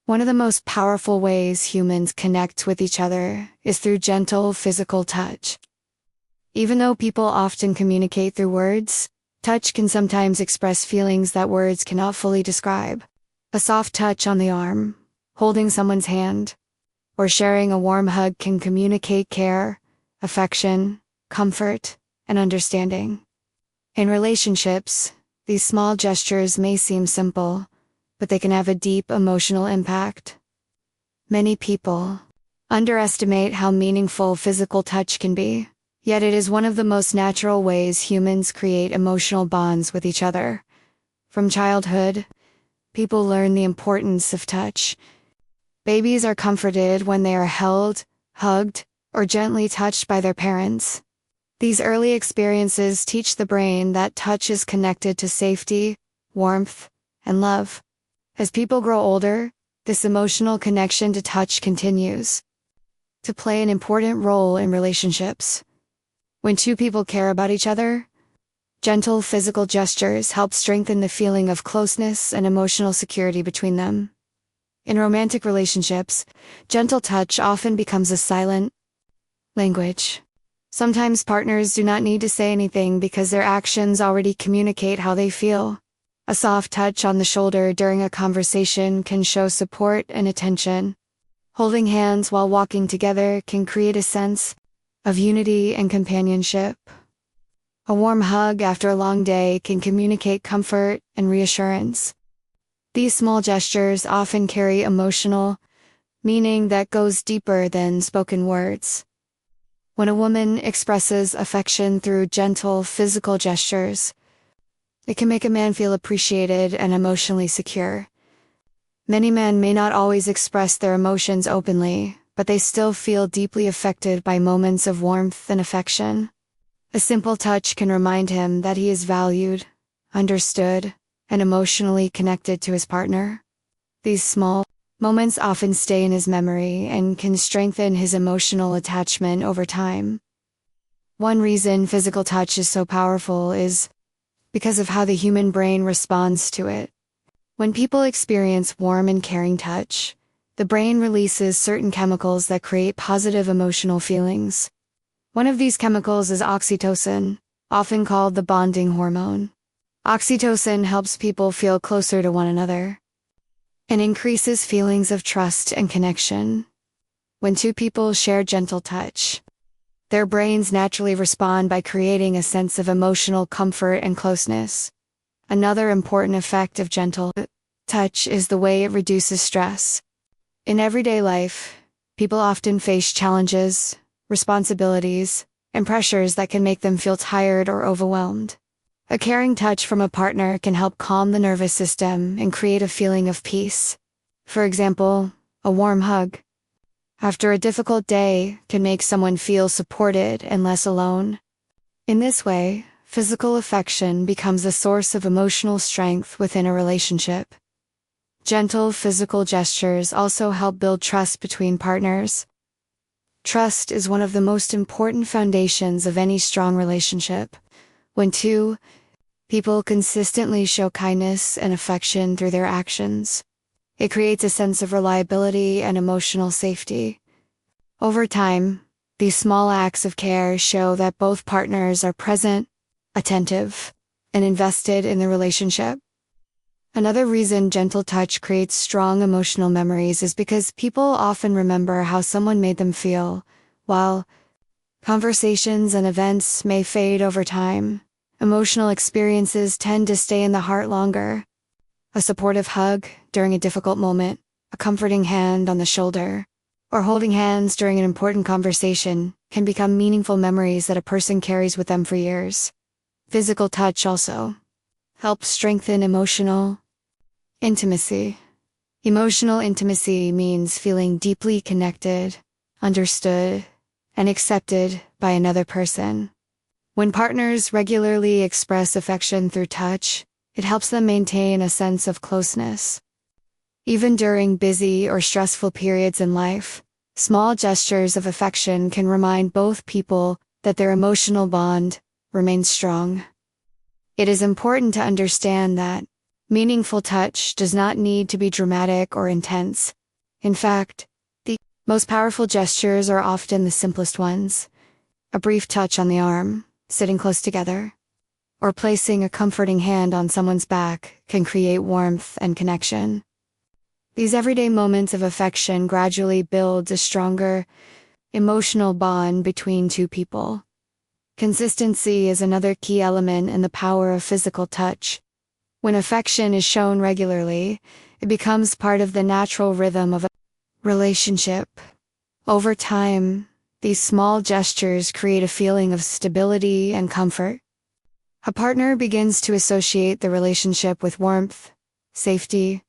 One of the most powerful ways humans connect with each other is through gentle physical touch. Even though people often communicate through words, touch can sometimes express feelings that words cannot fully describe. A soft touch on the arm, holding someone's hand, or sharing a warm hug can communicate care, affection, comfort, and understanding. In relationships, these small gestures may seem simple, but they can have a deep emotional impact. Many people underestimate how meaningful physical touch can be, yet it is one of the most natural ways humans create emotional bonds with each other. From childhood, people learn the importance of touch. Babies are comforted when they are held, hugged, or gently touched by their parents. These early experiences teach the brain that touch is connected to safety, warmth, and love. As people grow older, this emotional connection to touch continues to play an important role in relationships. When two people care about each other, gentle physical gestures help strengthen the feeling of closeness and emotional security between them. In romantic relationships, gentle touch often becomes a silent language. Sometimes partners do not need to say anything because their actions already communicate how they feel. A soft touch on the shoulder during a conversation can show support and attention. Holding hands while walking together can create a sense of unity and companionship. A warm hug after a long day can communicate comfort and reassurance. These small gestures often carry emotional meaning that goes deeper than spoken words. When a woman expresses affection through gentle physical gestures, it can make a man feel appreciated and emotionally secure. Many men may not always express their emotions openly, but they still feel deeply affected by moments of warmth and affection. A simple touch can remind him that he is valued, understood, and emotionally connected to his partner. These small moments often stay in his memory and can strengthen his emotional attachment over time. One reason physical touch is so powerful is because of how the human brain responds to it. When people experience warm and caring touch, the brain releases certain chemicals that create positive emotional feelings. One of these chemicals is oxytocin, often called the bonding hormone. Oxytocin helps people feel closer to one another and increases feelings of trust and connection. When two people share gentle touch, their brains naturally respond by creating a sense of emotional comfort and closeness. Another important effect of gentle touch is the way it reduces stress. In everyday life, people often face challenges, responsibilities, and pressures that can make them feel tired or overwhelmed. A caring touch from a partner can help calm the nervous system and create a feeling of peace. For example, a warm hug after a difficult day can make someone feel supported and less alone. In this way, physical affection becomes a source of emotional strength within a relationship. Gentle physical gestures also help build trust between partners. Trust is one of the most important foundations of any strong relationship. When two people consistently show kindness and affection through their actions, it creates a sense of reliability and emotional safety. Over time, these small acts of care show that both partners are present, attentive, and invested in the relationship. Another reason gentle touch creates strong emotional memories is because people often remember how someone made them feel. While conversations and events may fade over time, emotional experiences tend to stay in the heart longer. A supportive hug during a difficult moment, a comforting hand on the shoulder, or holding hands during an important conversation can become meaningful memories that a person carries with them for years. Physical touch also helps strengthen emotional intimacy. Emotional intimacy means feeling deeply connected, understood, and accepted by another person. When partners regularly express affection through touch, it helps them maintain a sense of closeness. Even during busy or stressful periods in life, small gestures of affection can remind both people that their emotional bond remains strong. It is important to understand that Meaningful touch does not need to be dramatic or intense. In fact, the most powerful gestures are often the simplest ones. A brief touch on the arm, sitting close together, or placing a comforting hand on someone's back can create warmth and connection. These everyday moments of affection gradually build a stronger, emotional bond between two people. Consistency is another key element in the power of physical touch. When affection is shown regularly, it becomes part of the natural rhythm of a relationship. Over time, these small gestures create a feeling of stability and comfort. A partner begins to associate the relationship with warmth, safety,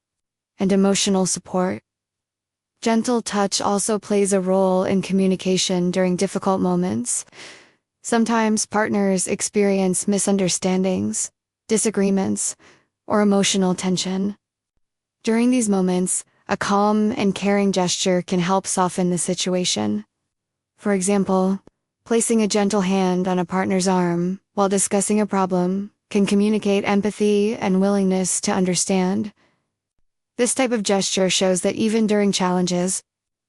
and emotional support. Gentle touch also plays a role in communication during difficult moments. Sometimes partners experience misunderstandings, disagreements, or emotional tension. During these moments, a calm and caring gesture can help soften the situation. For example, placing a gentle hand on a partner's arm while discussing a problem can communicate empathy and willingness to understand. This type of gesture shows that even during challenges,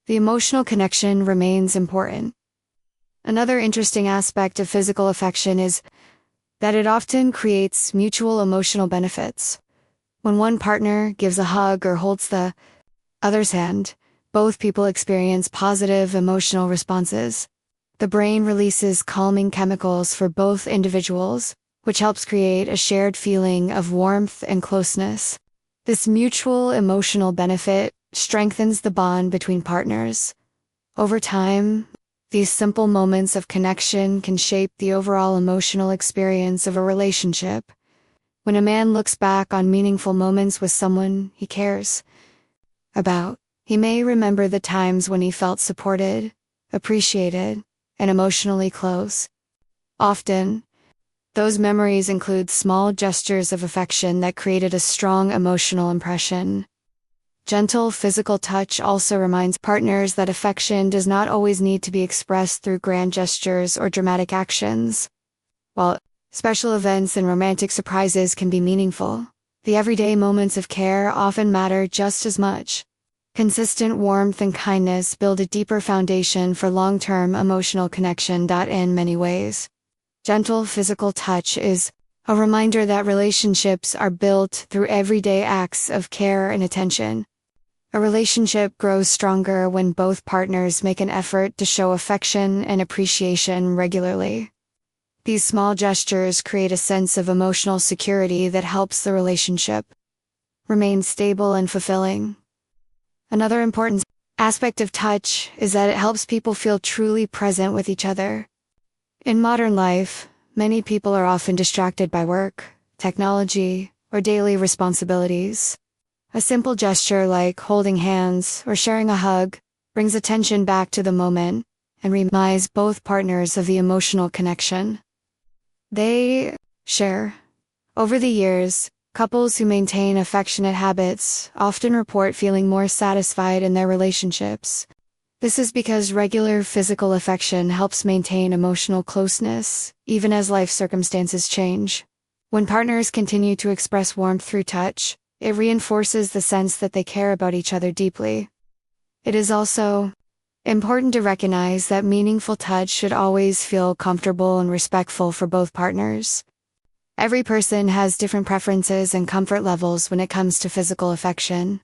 the emotional connection remains important. Another interesting aspect of physical affection is that it often creates mutual emotional benefits. When one partner gives a hug or holds the other's hand, both people experience positive emotional responses. The brain releases calming chemicals for both individuals, which helps create a shared feeling of warmth and closeness. This mutual emotional benefit strengthens the bond between partners. Over time, these simple moments of connection can shape the overall emotional experience of a relationship. When a man looks back on meaningful moments with someone he cares about, he may remember the times when he felt supported, appreciated, and emotionally close. Often, those memories include small gestures of affection that created a strong emotional impression. Gentle physical touch also reminds partners that affection does not always need to be expressed through grand gestures or dramatic actions. While special events and romantic surprises can be meaningful, the everyday moments of care often matter just as much. Consistent warmth and kindness build a deeper foundation for long-term emotional connection. In many ways, gentle physical touch is a reminder that relationships are built through everyday acts of care and attention. A relationship grows stronger when both partners make an effort to show affection and appreciation regularly. These small gestures create a sense of emotional security that helps the relationship remain stable and fulfilling. Another important aspect of touch is that it helps people feel truly present with each other. In modern life, many people are often distracted by work, technology, or daily responsibilities. A simple gesture like holding hands or sharing a hug brings attention back to the moment and reminds both partners of the emotional connection they share. Over the years, couples who maintain affectionate habits often report feeling more satisfied in their relationships. This is because regular physical affection helps maintain emotional closeness, even as life circumstances change. When partners continue to express warmth through touch, it reinforces the sense that they care about each other deeply. It is also important to recognize that meaningful touch should always feel comfortable and respectful for both partners. Every person has different preferences and comfort levels when it comes to physical affection.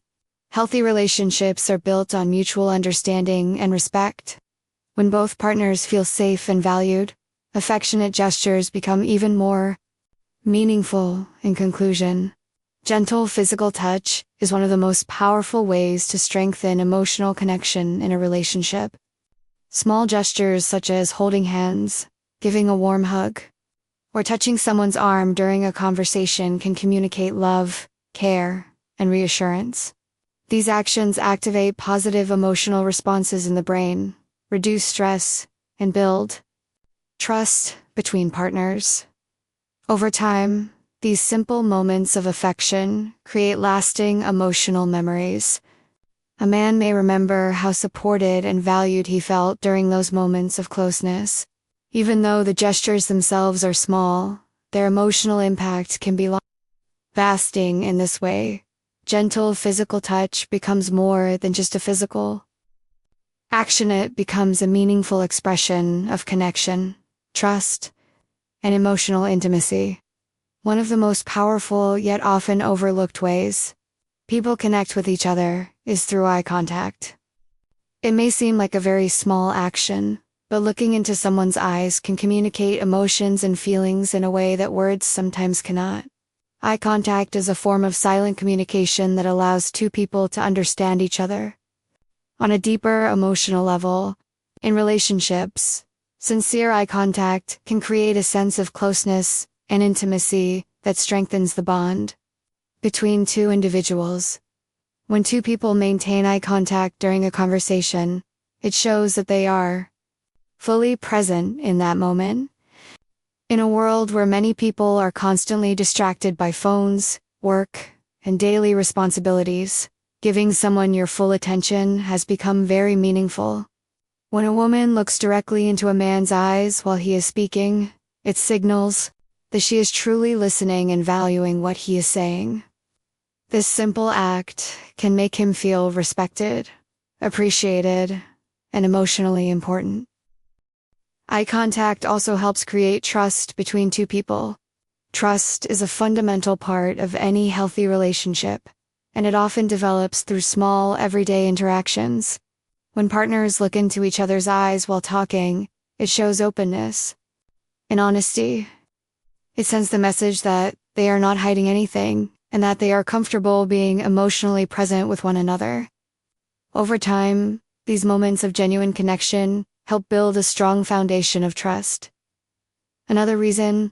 Healthy relationships are built on mutual understanding and respect. When both partners feel safe and valued, affectionate gestures become even more meaningful. In conclusion, gentle physical touch is one of the most powerful ways to strengthen emotional connection in a relationship. Small gestures such as holding hands, giving a warm hug, or touching someone's arm during a conversation can communicate love, care, and reassurance. These actions activate positive emotional responses in the brain, reduce stress, and build trust between partners. Over time, these simple moments of affection create lasting emotional memories. A man may remember how supported and valued he felt during those moments of closeness. Even though the gestures themselves are small, their emotional impact can be long. Lasting in this way, gentle physical touch becomes more than just a physical action. It becomes a meaningful expression of connection, trust, and emotional intimacy. One of the most powerful yet often overlooked ways people connect with each other is through eye contact. It may seem like a very small action, but looking into someone's eyes can communicate emotions and feelings in a way that words sometimes cannot. Eye contact is a form of silent communication that allows two people to understand each other. On a deeper emotional level, in relationships, sincere eye contact can create a sense of closeness and intimacy that strengthens the bond between two individuals. When two people maintain eye contact during a conversation, it shows that they are fully present in that moment. In a world where many people are constantly distracted by phones, work, and daily responsibilities, giving someone your full attention has become very meaningful. When a woman looks directly into a man's eyes while he is speaking, it signals that she is truly listening and valuing what he is saying. This simple act can make him feel respected, appreciated, and emotionally important. Eye contact also helps create trust between two people. Trust is a fundamental part of any healthy relationship, and it often develops through small, everyday interactions. When partners look into each other's eyes while talking, it shows openness and honesty. It sends the message that they are not hiding anything, and that they are comfortable being emotionally present with one another. Over time, these moments of genuine connection help build a strong foundation of trust. Another reason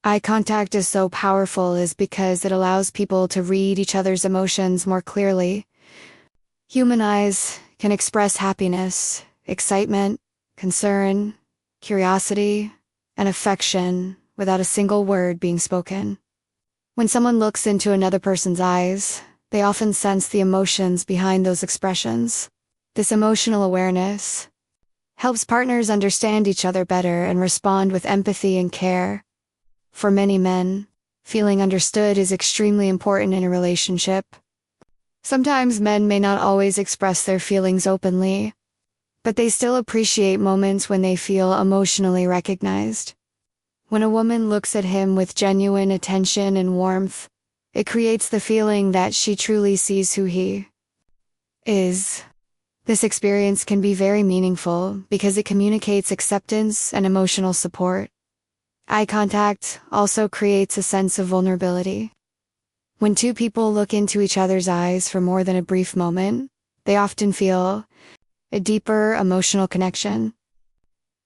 eye contact is so powerful is because it allows people to read each other's emotions more clearly. Human eyes can express happiness, excitement, concern, curiosity, and affection without a single word being spoken. When someone looks into another person's eyes, they often sense the emotions behind those expressions. This emotional awareness helps partners understand each other better and respond with empathy and care. For many men, feeling understood is extremely important in a relationship. Sometimes men may not always express their feelings openly, but they still appreciate moments when they feel emotionally recognized. When a woman looks at him with genuine attention and warmth, it creates the feeling that she truly sees who he is. This experience can be very meaningful because it communicates acceptance and emotional support. Eye contact also creates a sense of vulnerability. When two people look into each other's eyes for more than a brief moment, they often feel a deeper emotional connection.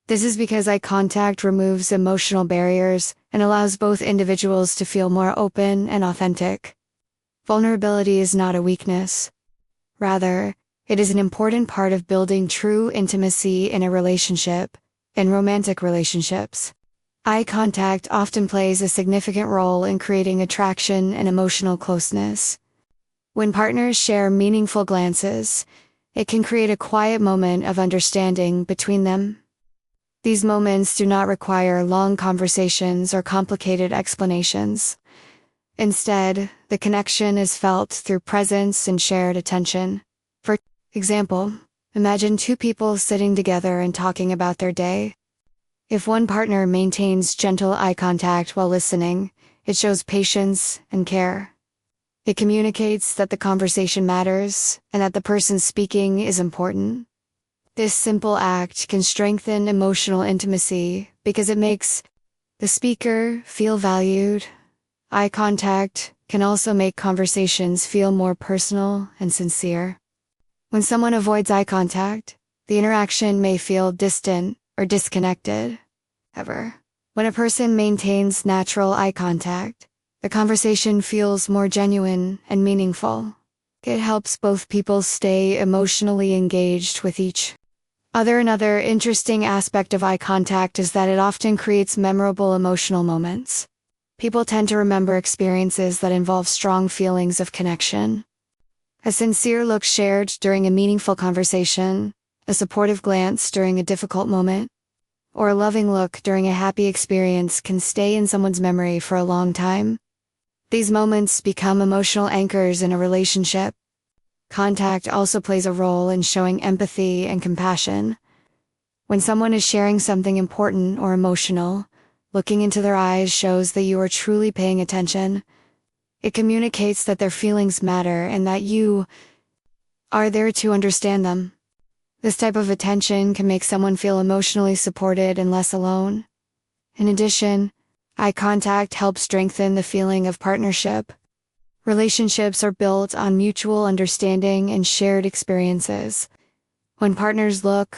This is because eye contact removes emotional barriers and allows both individuals to feel more open and authentic. Vulnerability is not a weakness. Rather, it is an important part of building true intimacy in a relationship, in romantic relationships. Eye contact often plays a significant role in creating attraction and emotional closeness. When partners share meaningful glances, it can create a quiet moment of understanding between them. These moments do not require long conversations or complicated explanations. Instead, the connection is felt through presence and shared attention. For example, imagine two people sitting together and talking about their day. If one partner maintains gentle eye contact while listening, it shows patience and care. It communicates that the conversation matters and that the person speaking is important. This simple act can strengthen emotional intimacy because it makes the speaker feel valued. Eye contact can also make conversations feel more personal and sincere. When someone avoids eye contact, the interaction may feel distant or disconnected. However, when a person maintains natural eye contact, the conversation feels more genuine and meaningful. It helps both people stay emotionally engaged with each other. Another interesting aspect of eye contact is that it often creates memorable emotional moments. People tend to remember experiences that involve strong feelings of connection. A sincere look shared during a meaningful conversation, a supportive glance during a difficult moment, or a loving look during a happy experience can stay in someone's memory for a long time. These moments become emotional anchors in a relationship. Contact also plays a role in showing empathy and compassion. When someone is sharing something important or emotional, looking into their eyes shows that you are truly paying attention. It communicates that their feelings matter and that you are there to understand them. This type of attention can make someone feel emotionally supported and less alone. In addition, eye contact helps strengthen the feeling of partnership. Relationships are built on mutual understanding and shared experiences. When partners look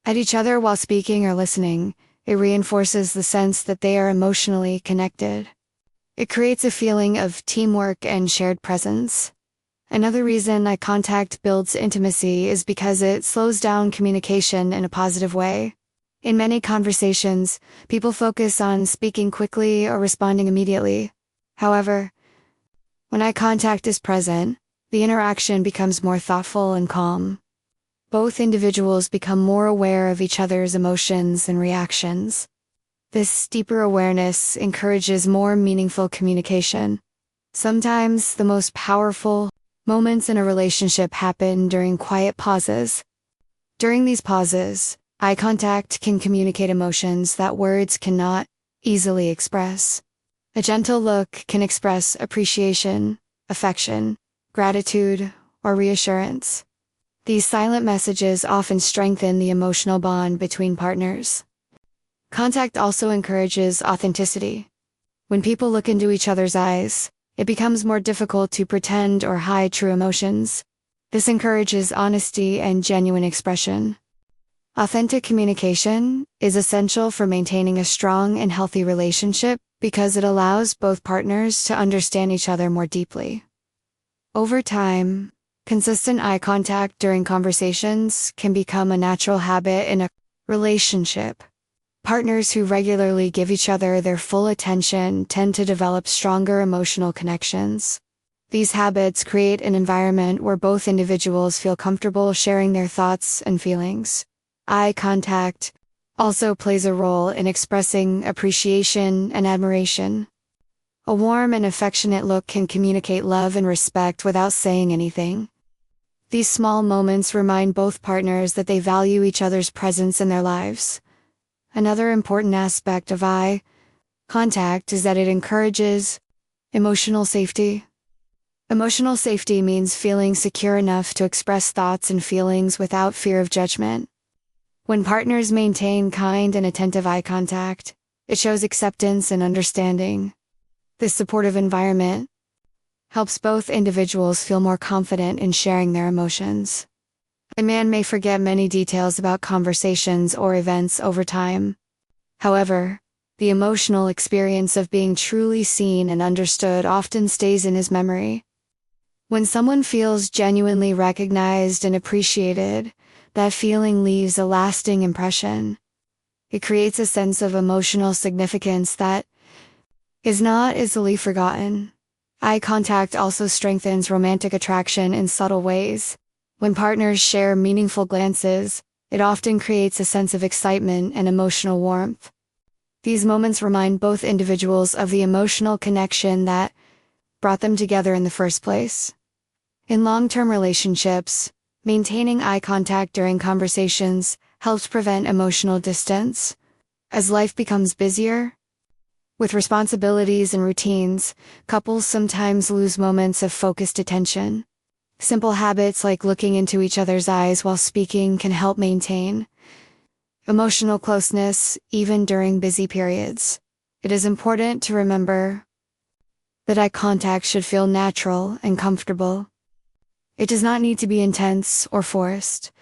at each other while speaking or listening, it reinforces the sense that they are emotionally connected. It creates a feeling of teamwork and shared presence. Another reason eye contact builds intimacy is because it slows down communication in a positive way. In many conversations, people focus on speaking quickly or responding immediately. However, when eye contact is present, the interaction becomes more thoughtful and calm. Both individuals become more aware of each other's emotions and reactions. This deeper awareness encourages more meaningful communication. Sometimes the most powerful moments in a relationship happen during quiet pauses. During these pauses, eye contact can communicate emotions that words cannot easily express. A gentle look can express appreciation, affection, gratitude, or reassurance. These silent messages often strengthen the emotional bond between partners. Contact also encourages authenticity. When people look into each other's eyes, it becomes more difficult to pretend or hide true emotions. This encourages honesty and genuine expression. Authentic communication is essential for maintaining a strong and healthy relationship because it allows both partners to understand each other more deeply. Over time, consistent eye contact during conversations can become a natural habit in a relationship. Partners who regularly give each other their full attention tend to develop stronger emotional connections. These habits create an environment where both individuals feel comfortable sharing their thoughts and feelings. Eye contact also plays a role in expressing appreciation and admiration. A warm and affectionate look can communicate love and respect without saying anything. These small moments remind both partners that they value each other's presence in their lives. Another important aspect of eye contact is that it encourages emotional safety. Emotional safety means feeling secure enough to express thoughts and feelings without fear of judgment. When partners maintain kind and attentive eye contact, it shows acceptance and understanding. This supportive environment helps both individuals feel more confident in sharing their emotions. A man may forget many details about conversations or events over time. However, the emotional experience of being truly seen and understood often stays in his memory. When someone feels genuinely recognized and appreciated, that feeling leaves a lasting impression. It creates a sense of emotional significance that is not easily forgotten. Eye contact also strengthens romantic attraction in subtle ways. When partners share meaningful glances, it often creates a sense of excitement and emotional warmth. These moments remind both individuals of the emotional connection that brought them together in the first place. In long-term relationships, maintaining eye contact during conversations helps prevent emotional distance. As life becomes busier, with responsibilities and routines, couples sometimes lose moments of focused attention. Simple habits like looking into each other's eyes while speaking can help maintain emotional closeness even during busy periods. It is important to remember that eye contact should feel natural and comfortable. It does not need to be intense or forced.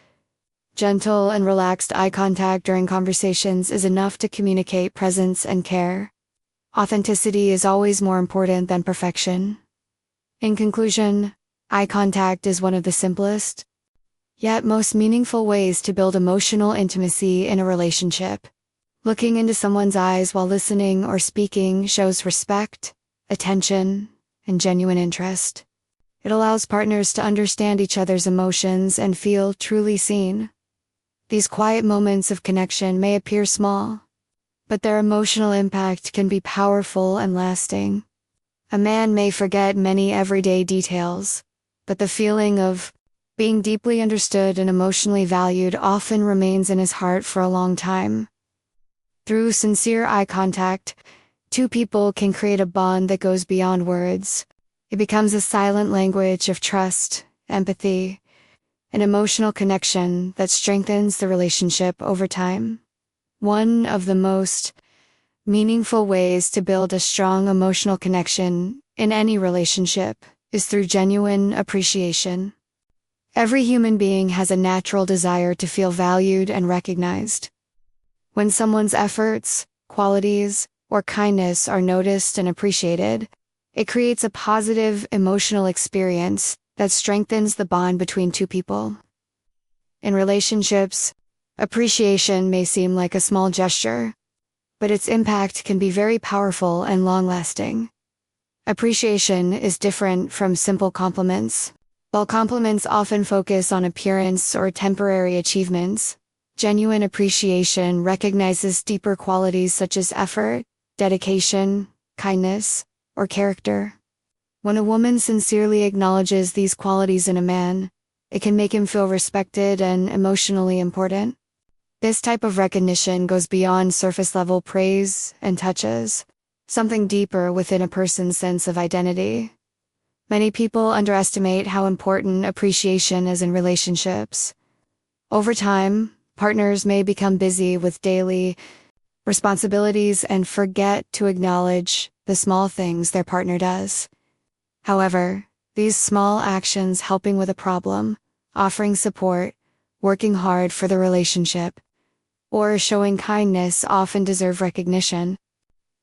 Gentle and relaxed eye contact during conversations is enough to communicate presence and care. Authenticity is always more important than perfection. In conclusion, eye contact is one of the simplest, yet most meaningful ways to build emotional intimacy in a relationship. Looking into someone's eyes while listening or speaking shows respect, attention, and genuine interest. It allows partners to understand each other's emotions and feel truly seen. These quiet moments of connection may appear small, but their emotional impact can be powerful and lasting. A man may forget many everyday details, but the feeling of being deeply understood and emotionally valued often remains in his heart for a long time. Through sincere eye contact, two people can create a bond that goes beyond words. It becomes a silent language of trust, empathy, and emotional connection that strengthens the relationship over time. One of the most meaningful ways to build a strong emotional connection in any relationship is through genuine appreciation. Every human being has a natural desire to feel valued and recognized. When someone's efforts, qualities, or kindness are noticed and appreciated, it creates a positive emotional experience that strengthens the bond between two people. In relationships, appreciation may seem like a small gesture, but its impact can be very powerful and long-lasting. Appreciation is different from simple compliments. While compliments often focus on appearance or temporary achievements, genuine appreciation recognizes deeper qualities such as effort, dedication, kindness, or character. When a woman sincerely acknowledges these qualities in a man, it can make him feel respected and emotionally important. This type of recognition goes beyond surface-level praise and touches something deeper within a person's sense of identity. Many people underestimate how important appreciation is in relationships. Over time, partners may become busy with daily responsibilities and forget to acknowledge the small things their partner does. However, these small actions helping with a problem, offering support, working hard for the relationship, or showing kindness often deserve recognition.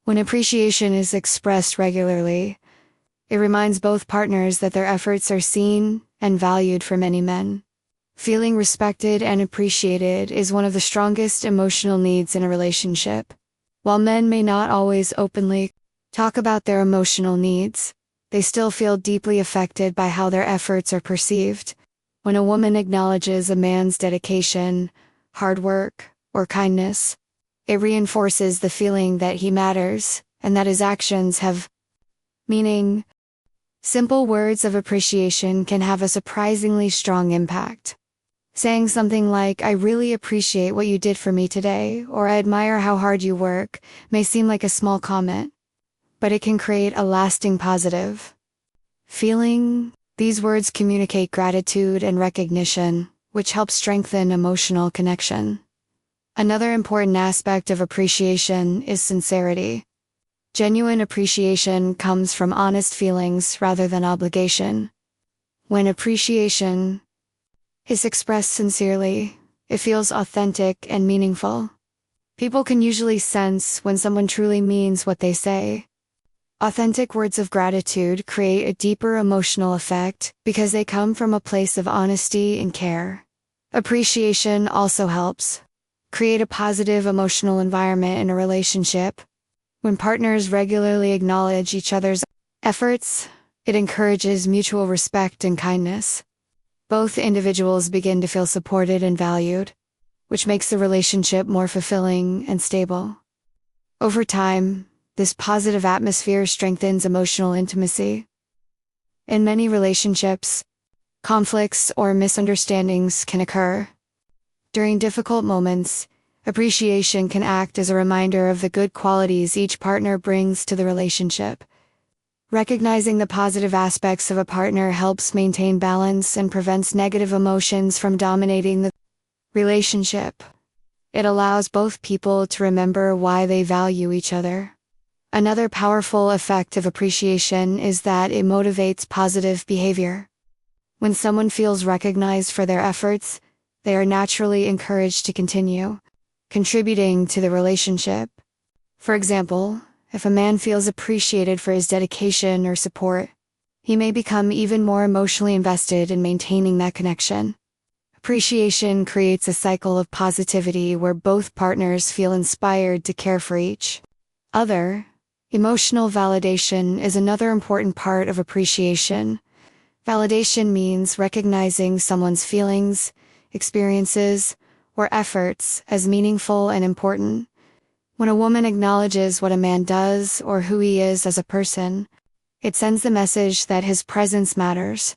When appreciation is expressed regularly, it reminds both partners that their efforts are seen and valued for many men. Feeling respected and appreciated is one of the strongest emotional needs in a relationship. While men may not always openly talk about their emotional needs, they still feel deeply affected by how their efforts are perceived. When a woman acknowledges a man's dedication, hard work, or kindness, it reinforces the feeling that he matters and that his actions have meaning. Simple words of appreciation can have a surprisingly strong impact. Saying something like, "I really appreciate what you did for me today," or "I admire how hard you work," may seem like a small comment, but it can create a lasting positive feeling. These words communicate gratitude and recognition, which helps strengthen emotional connection. Another important aspect of appreciation is sincerity. Genuine appreciation comes from honest feelings rather than obligation. When appreciation is expressed sincerely, it feels authentic and meaningful. People can usually sense when someone truly means what they say. Authentic words of gratitude create a deeper emotional effect because they come from a place of honesty and care. Appreciation also helps create a positive emotional environment in a relationship. When partners regularly acknowledge each other's efforts, it encourages mutual respect and kindness. Both individuals begin to feel supported and valued, which makes the relationship more fulfilling and stable. Over time, this positive atmosphere strengthens emotional intimacy. In many relationships, conflicts or misunderstandings can occur. During difficult moments, appreciation can act as a reminder of the good qualities each partner brings to the relationship. Recognizing the positive aspects of a partner helps maintain balance and prevents negative emotions from dominating the relationship. It allows both people to remember why they value each other. Another powerful effect of appreciation is that it motivates positive behavior. When someone feels recognized for their efforts, they are naturally encouraged to continue contributing to the relationship. For example, if a man feels appreciated for his dedication or support, he may become even more emotionally invested in maintaining that connection. Appreciation creates a cycle of positivity where both partners feel inspired to care for each other. Emotional validation is another important part of appreciation. Validation means recognizing someone's feelings, experiences, or efforts as meaningful and important. When a woman acknowledges what a man does or who he is as a person, It sends the message that his presence matters.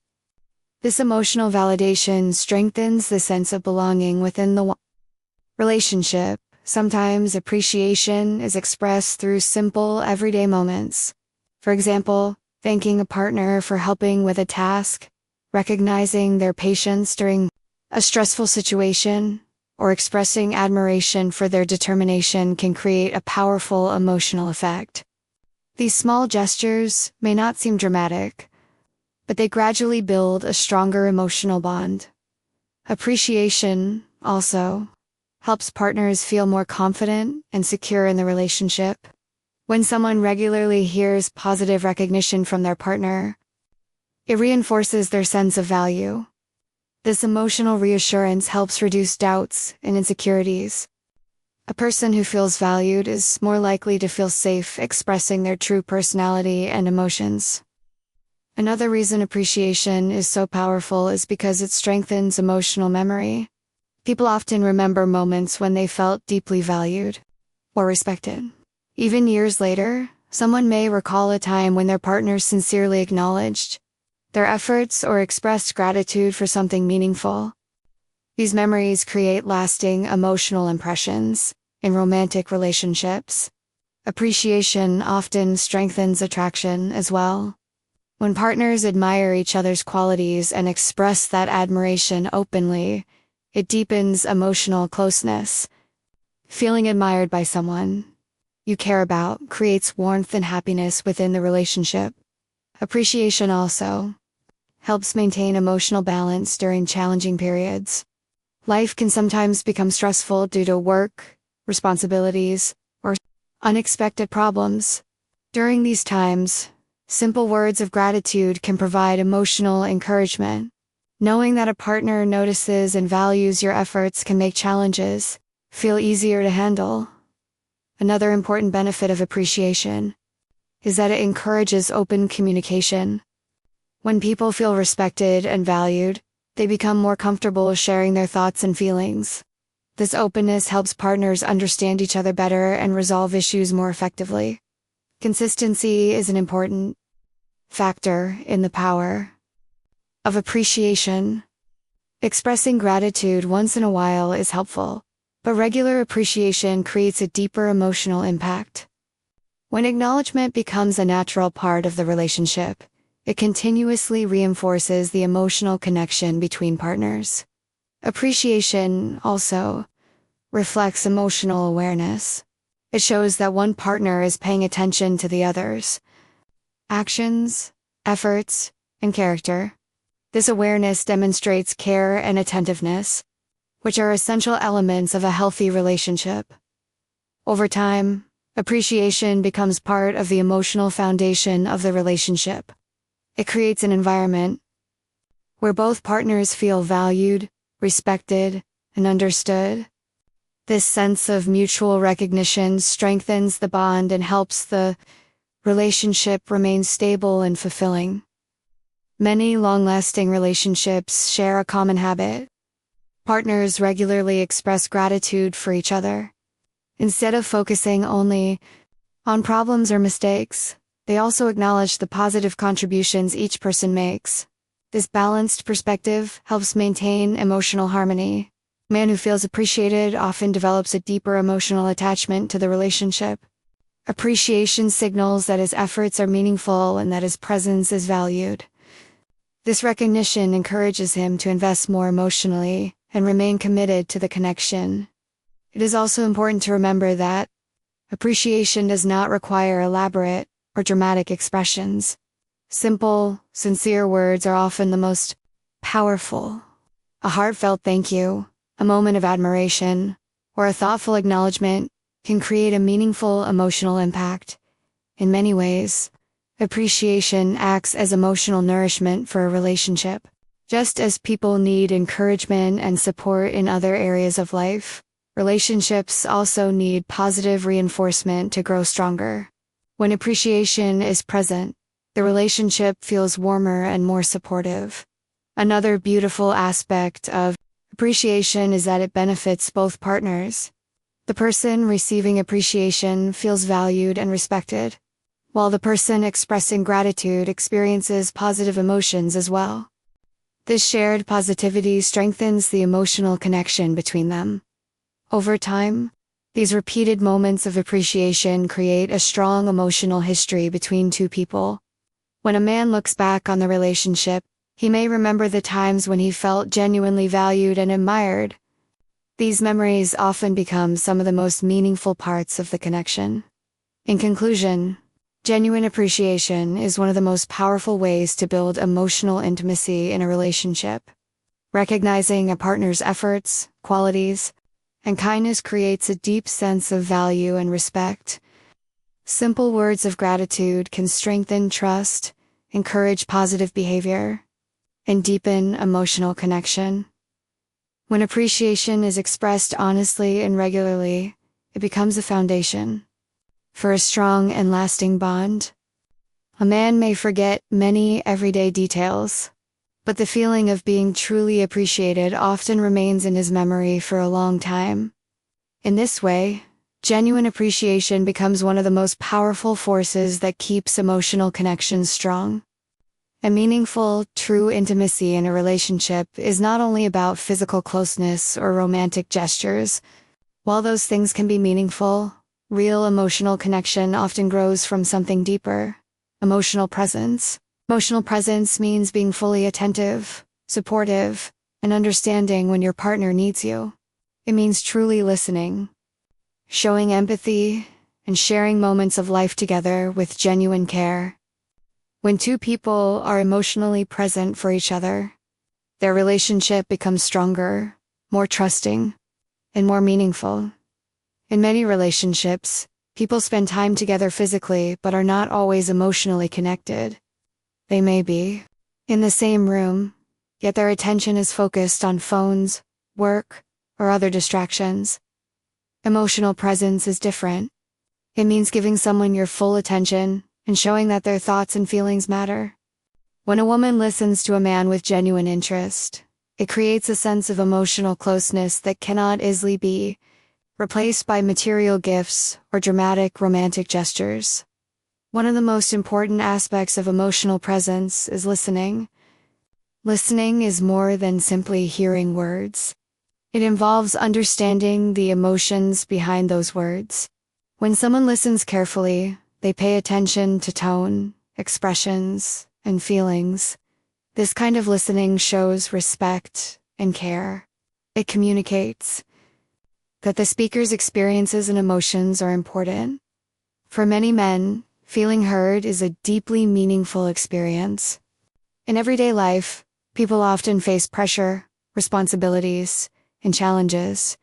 This emotional validation strengthens the sense of belonging within the relationship. Sometimes appreciation is expressed through simple, everyday moments. For example, thanking a partner for helping with a task, recognizing their patience during a stressful situation, or expressing admiration for their determination can create a powerful emotional effect. These small gestures may not seem dramatic, but they gradually build a stronger emotional bond. Appreciation, also, helps partners feel more confident and secure in the relationship. When someone regularly hears positive recognition from their partner, it reinforces their sense of value. This emotional reassurance helps reduce doubts and insecurities. A person who feels valued is more likely to feel safe expressing their true personality and emotions. Another reason appreciation is so powerful is because it strengthens emotional memory. People often remember moments when they felt deeply valued or respected. Even years later, someone may recall a time when their partner sincerely acknowledged their efforts or expressed gratitude for something meaningful. These memories create lasting emotional impressions in romantic relationships. Appreciation often strengthens attraction as well. When partners admire each other's qualities and express that admiration openly, it deepens emotional closeness. Feeling admired by someone you care about creates warmth and happiness within the relationship. Appreciation also helps maintain emotional balance during challenging periods. Life can sometimes become stressful due to work, responsibilities, or unexpected problems. During these times, simple words of gratitude can provide emotional encouragement. Knowing that a partner notices and values your efforts can make challenges feel easier to handle. Another important benefit of appreciation is that it encourages open communication. When people feel respected and valued, they become more comfortable sharing their thoughts and feelings. This openness helps partners understand each other better and resolve issues more effectively. Consistency is an important factor in the power of appreciation. Expressing gratitude once in a while is helpful, but regular appreciation creates a deeper emotional impact. When acknowledgement becomes a natural part of the relationship, it continuously reinforces the emotional connection between partners. Appreciation also reflects emotional awareness. It shows that one partner is paying attention to the other's actions, efforts, and character. This awareness demonstrates care and attentiveness, which are essential elements of a healthy relationship. Over time, appreciation becomes part of the emotional foundation of the relationship. It creates an environment where both partners feel valued, respected, and understood. This sense of mutual recognition strengthens the bond and helps the relationship remain stable and fulfilling. Many long-lasting relationships share a common habit. Partners regularly express gratitude for each other. Instead of focusing only on problems or mistakes, they also acknowledge the positive contributions each person makes. This balanced perspective helps maintain emotional harmony. A man who feels appreciated often develops a deeper emotional attachment to the relationship. Appreciation signals that his efforts are meaningful and that his presence is valued. This recognition encourages him to invest more emotionally and remain committed to the connection. It is also important to remember that appreciation does not require elaborate or dramatic expressions. Simple, sincere words are often the most powerful. A heartfelt thank you, a moment of admiration, or a thoughtful acknowledgement can create a meaningful emotional impact. In many ways, appreciation acts as emotional nourishment for a relationship. Just as people need encouragement and support in other areas of life, relationships also need positive reinforcement to grow stronger. When appreciation is present, the relationship feels warmer and more supportive. Another beautiful aspect of appreciation is that it benefits both partners. The person receiving appreciation feels valued and respected. while the person expressing gratitude experiences positive emotions as well. This shared positivity strengthens the emotional connection between them. Over time, these repeated moments of appreciation create a strong emotional history between two people. When a man looks back on the relationship, he may remember the times when he felt genuinely valued and admired. These memories often become some of the most meaningful parts of the connection. In conclusion, genuine appreciation is one of the most powerful ways to build emotional intimacy in a relationship. Recognizing a partner's efforts, qualities, and kindness creates a deep sense of value and respect. Simple words of gratitude can strengthen trust, encourage positive behavior, and deepen emotional connection. When appreciation is expressed honestly and regularly, it becomes a foundation for a strong and lasting bond. A man may forget many everyday details, but the feeling of being truly appreciated often remains in his memory for a long time. In this way, genuine appreciation becomes one of the most powerful forces that keeps emotional connections strong. A meaningful, true intimacy in a relationship is not only about physical closeness or romantic gestures. While those things can be meaningful, real emotional connection often grows from something deeper: emotional presence. Emotional presence means being fully attentive, supportive, and understanding when your partner needs you. It means truly listening, showing empathy, and sharing moments of life together with genuine care. When two people are emotionally present for each other, their relationship becomes stronger, more trusting, and more meaningful. In many relationships, people spend time together physically but are not always emotionally connected. They may be in the same room, yet their attention is focused on phones, work, or other distractions. Emotional presence is different. It means giving someone your full attention and showing that their thoughts and feelings matter. When a woman listens to a man with genuine interest, it creates a sense of emotional closeness that cannot easily be replaced by material gifts or dramatic romantic gestures. One of the most important aspects of emotional presence is listening. Listening is more than simply hearing words. It involves understanding the emotions behind those words. When someone listens carefully, they pay attention to tone, expressions, and feelings. This kind of listening shows respect and care. It communicates that the speaker's experiences and emotions are important. For many men, feeling heard is a deeply meaningful experience. In everyday life, people often face pressure, responsibilities, and challenges.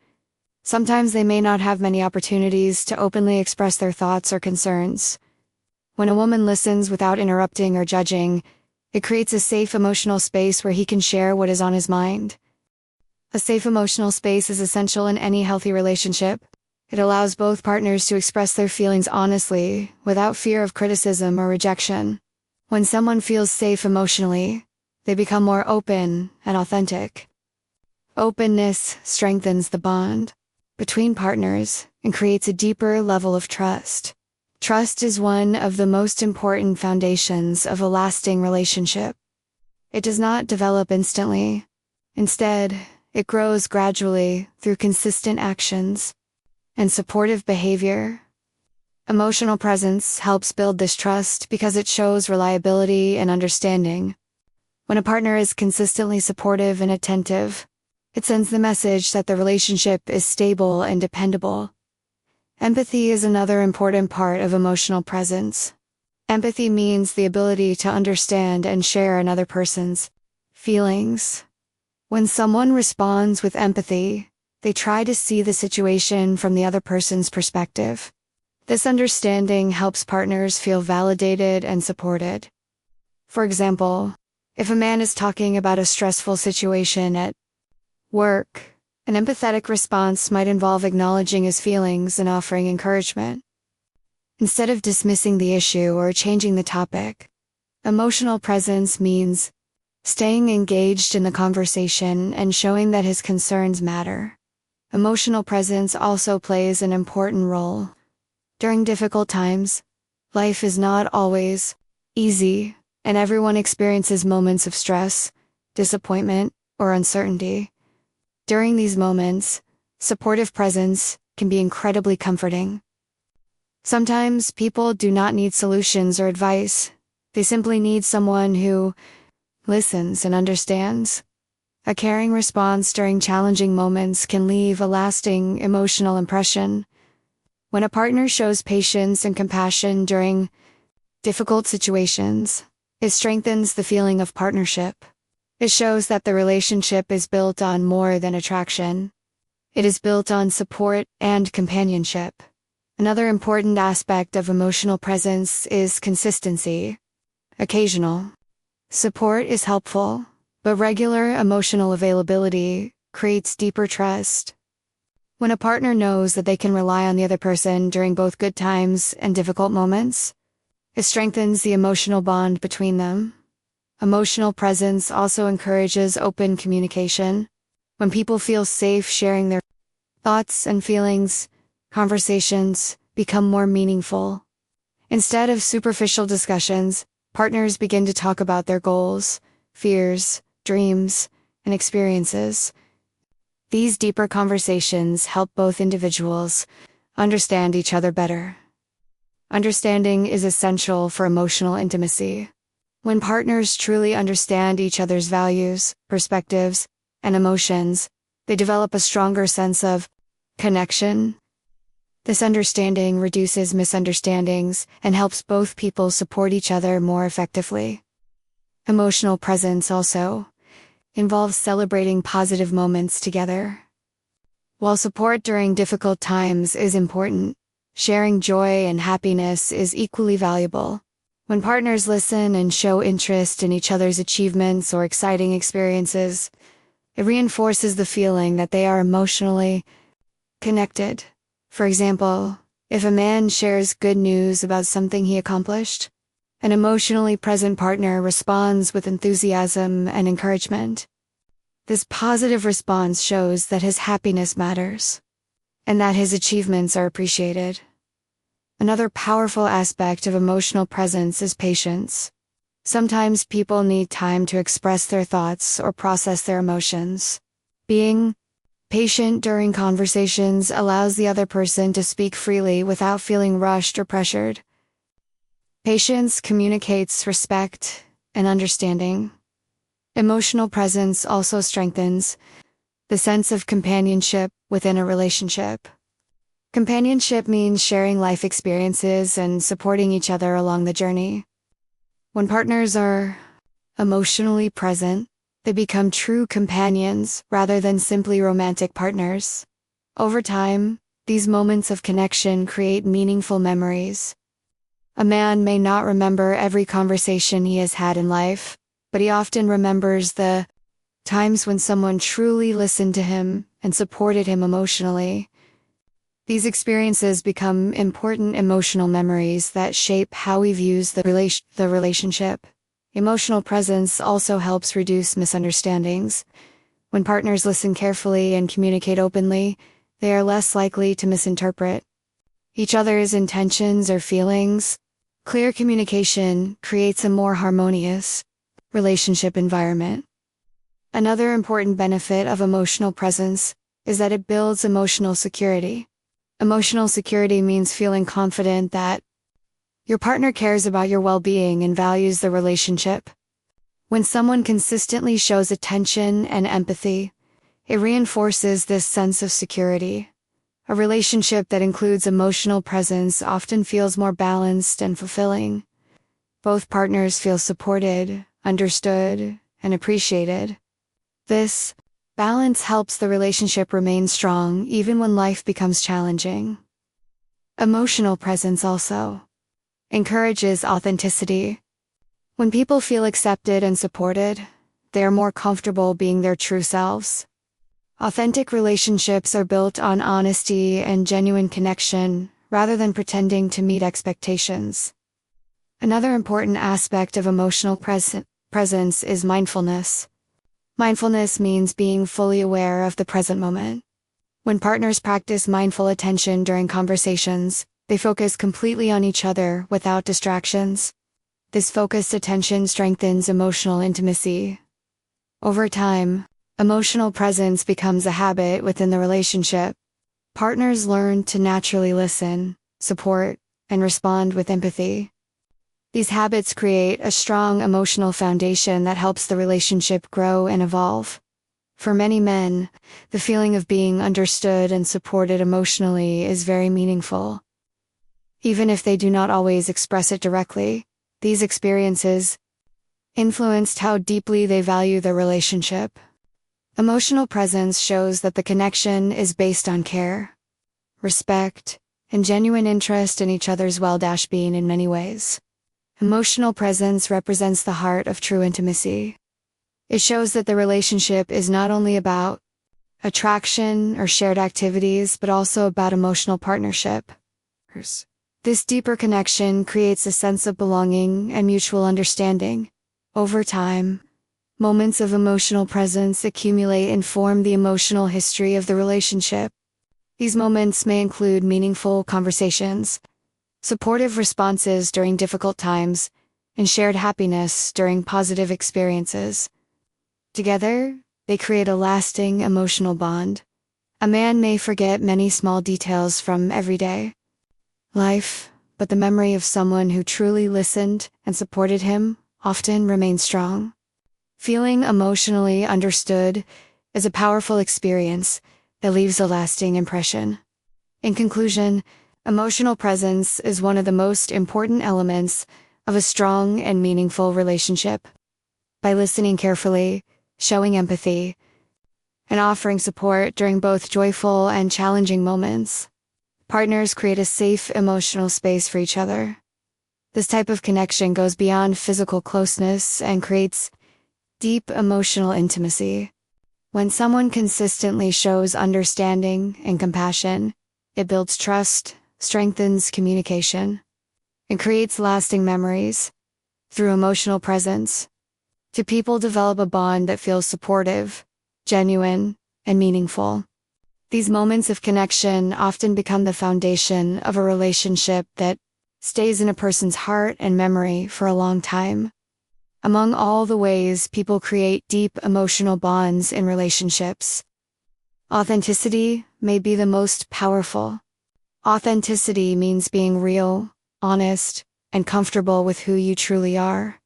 Sometimes they may not have many opportunities to openly express their thoughts or concerns. When a woman listens without interrupting or judging, it creates a safe emotional space where he can share what is on his mind. A safe emotional space is essential in any healthy relationship. It allows both partners to express their feelings honestly, without fear of criticism or rejection. When someone feels safe emotionally, they become more open and authentic. Openness strengthens the bond between partners and creates a deeper level of trust. Trust is one of the most important foundations of a lasting relationship. It does not develop instantly. Instead, it grows gradually through consistent actions and supportive behavior. Emotional presence helps build this trust because it shows reliability and understanding. When a partner is consistently supportive and attentive, it sends the message that the relationship is stable and dependable. Empathy is another important part of emotional presence. Empathy means the ability to understand and share another person's feelings. When someone responds with empathy, they try to see the situation from the other person's perspective. This understanding helps partners feel validated and supported. For example, if a man is talking about a stressful situation at work, an empathetic response might involve acknowledging his feelings and offering encouragement. Instead of dismissing the issue or changing the topic, emotional presence means staying engaged in the conversation and showing that his concerns matter. Emotional presence also plays an important role. During difficult times, Life is not always easy, and everyone experiences moments of stress, disappointment, or uncertainty. During these moments, supportive presence can be incredibly comforting. Sometimes people do not need solutions or advice. They simply need someone who listens and understands. A caring response during challenging moments can leave a lasting emotional impression. When a partner shows patience and compassion during difficult situations, it strengthens the feeling of partnership. It shows that the relationship is built on more than attraction. It is built on support and companionship. Another important aspect of emotional presence is consistency. Occasional support is helpful, but regular emotional availability creates deeper trust. When a partner knows that they can rely on the other person during both good times and difficult moments, it strengthens the emotional bond between them. Emotional presence also encourages open communication. When people feel safe sharing their thoughts and feelings, conversations become more meaningful. Instead of superficial discussions, partners begin to talk about their goals, fears, dreams, and experiences. These deeper conversations help both individuals understand each other better. Understanding is essential for emotional intimacy. When partners truly understand each other's values, perspectives, and emotions, they develop a stronger sense of connection. This understanding reduces misunderstandings and helps both people support each other more effectively. Emotional presence also involves celebrating positive moments together. While support during difficult times is important, sharing joy and happiness is equally valuable. When partners listen and show interest in each other's achievements or exciting experiences, it reinforces the feeling that they are emotionally connected. For example, if a man shares good news about something he accomplished, an emotionally present partner responds with enthusiasm and encouragement. This positive response shows that his happiness matters, and that his achievements are appreciated. Another powerful aspect of emotional presence is patience. Sometimes people need time to express their thoughts or process their emotions. Being patient during conversations allows the other person to speak freely without feeling rushed or pressured. Patience communicates respect and understanding. Emotional presence also strengthens the sense of companionship within a relationship. Companionship means sharing life experiences and supporting each other along the journey. When partners are emotionally present, they become true companions rather than simply romantic partners. Over time, these moments of connection create meaningful memories. A man may not remember every conversation he has had in life, but he often remembers the times when someone truly listened to him and supported him emotionally. These experiences become important emotional memories that shape how he views the relationship. Emotional presence also helps reduce misunderstandings. When partners listen carefully and communicate openly, they are less likely to misinterpret each other's intentions or feelings. Clear communication creates a more harmonious relationship environment. Another important benefit of emotional presence is that it builds emotional security. Emotional security means feeling confident that your partner cares about your well-being and values the relationship. When someone consistently shows attention and empathy, it reinforces this sense of security. A relationship that includes emotional presence often feels more balanced and fulfilling. Both partners feel supported, understood, and appreciated. This balance helps the relationship remain strong even when life becomes challenging. Emotional presence also encourages authenticity. When people feel accepted and supported, they are more comfortable being their true selves. Authentic relationships are built on honesty and genuine connection rather than pretending to meet expectations. Another important aspect of emotional presence is mindfulness. Mindfulness means being fully aware of the present moment. When partners practice mindful attention during conversations, They focus completely on each other without distractions. This focused attention strengthens emotional intimacy. Over time, emotional presence becomes a habit within the relationship. Partners learn to naturally listen, support, and respond with empathy. These habits create a strong emotional foundation that helps the relationship grow and evolve. For many men, the feeling of being understood and supported emotionally is very meaningful. Even if they do not always express it directly, these experiences influenced how deeply they value their relationship. Emotional presence shows that the connection is based on care, respect, and genuine interest in each other's well-being in many ways. Emotional presence represents the heart of true intimacy. It shows that the relationship is not only about attraction or shared activities, but also about emotional partnership. This deeper connection creates a sense of belonging and mutual understanding. Over time, moments of emotional presence accumulate and form the emotional history of the relationship. These moments may include meaningful conversations, supportive responses during difficult times, and shared happiness during positive experiences. Together, they create a lasting emotional bond. A man may forget many small details from everyday life, but the memory of someone who truly listened and supported him often remains strong. Feeling emotionally understood is a powerful experience that leaves a lasting impression. In conclusion, emotional presence is one of the most important elements of a strong and meaningful relationship. By listening carefully, showing empathy, and offering support during both joyful and challenging moments, partners create a safe emotional space for each other. This type of connection goes beyond physical closeness and creates deep emotional intimacy. When someone consistently shows understanding and compassion, it builds trust, strengthens communication, and creates lasting memories. Through emotional presence, two people develop a bond that feels supportive, genuine, and meaningful. These moments of connection often become the foundation of a relationship that stays in a person's heart and memory for a long time. Among all the ways people create deep emotional bonds in relationships, authenticity may be the most powerful. Authenticity means being real, honest, and comfortable with who you truly are.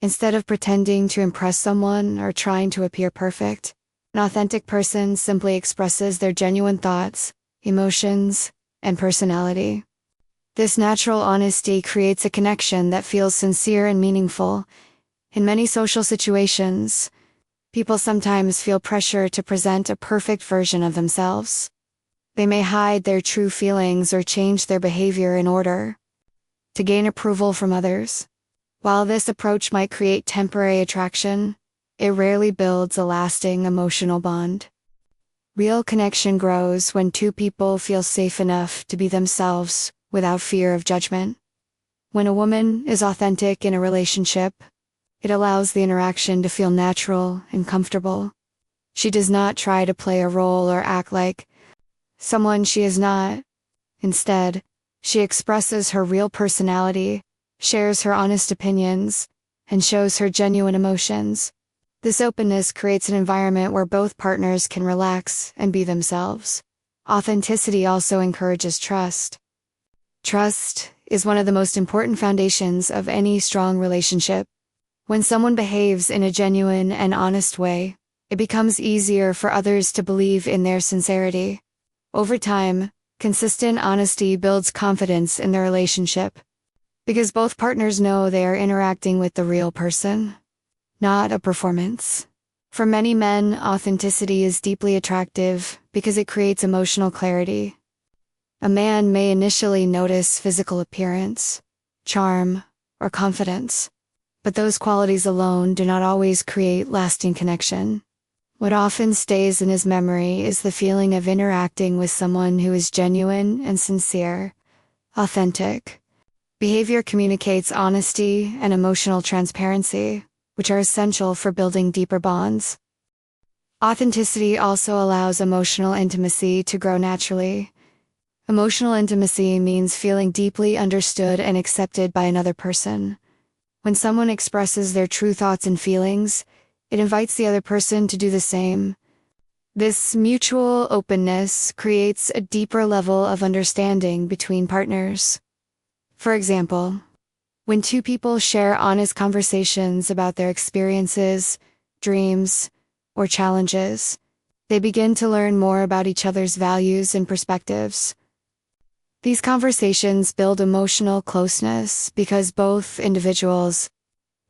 Instead of pretending to impress someone or trying to appear perfect, an authentic person simply expresses their genuine thoughts, emotions, and personality. This natural honesty creates a connection that feels sincere and meaningful. In many social situations, people sometimes feel pressure to present a perfect version of themselves. They may hide their true feelings or change their behavior in order to gain approval from others. While this approach might create temporary attraction, it rarely builds a lasting emotional bond. Real connection grows when two people feel safe enough to be themselves without fear of judgment. When a woman is authentic in a relationship, it allows the interaction to feel natural and comfortable. She does not try to play a role or act like someone she is not. Instead, she expresses her real personality, shares her honest opinions, and shows her genuine emotions. This openness creates an environment where both partners can relax and be themselves. Authenticity also encourages trust. Trust is one of the most important foundations of any strong relationship. When someone behaves in a genuine and honest way, it becomes easier for others to believe in their sincerity. Over time, consistent honesty builds confidence in the relationship, because both partners know they are interacting with the real person, not a performance. For many men, authenticity is deeply attractive because it creates emotional clarity. A man may initially notice physical appearance, charm, or confidence, but those qualities alone do not always create lasting connection. What often stays in his memory is the feeling of interacting with someone who is genuine and sincere, authentic. Behavior communicates honesty and emotional transparency, which are essential for building deeper bonds. Authenticity also allows emotional intimacy to grow naturally. Emotional intimacy means feeling deeply understood and accepted by another person. When someone expresses their true thoughts and feelings, it invites the other person to do the same. This mutual openness creates a deeper level of understanding between partners. For example, when two people share honest conversations about their experiences, dreams, or challenges, they begin to learn more about each other's values and perspectives. These conversations build emotional closeness because both individuals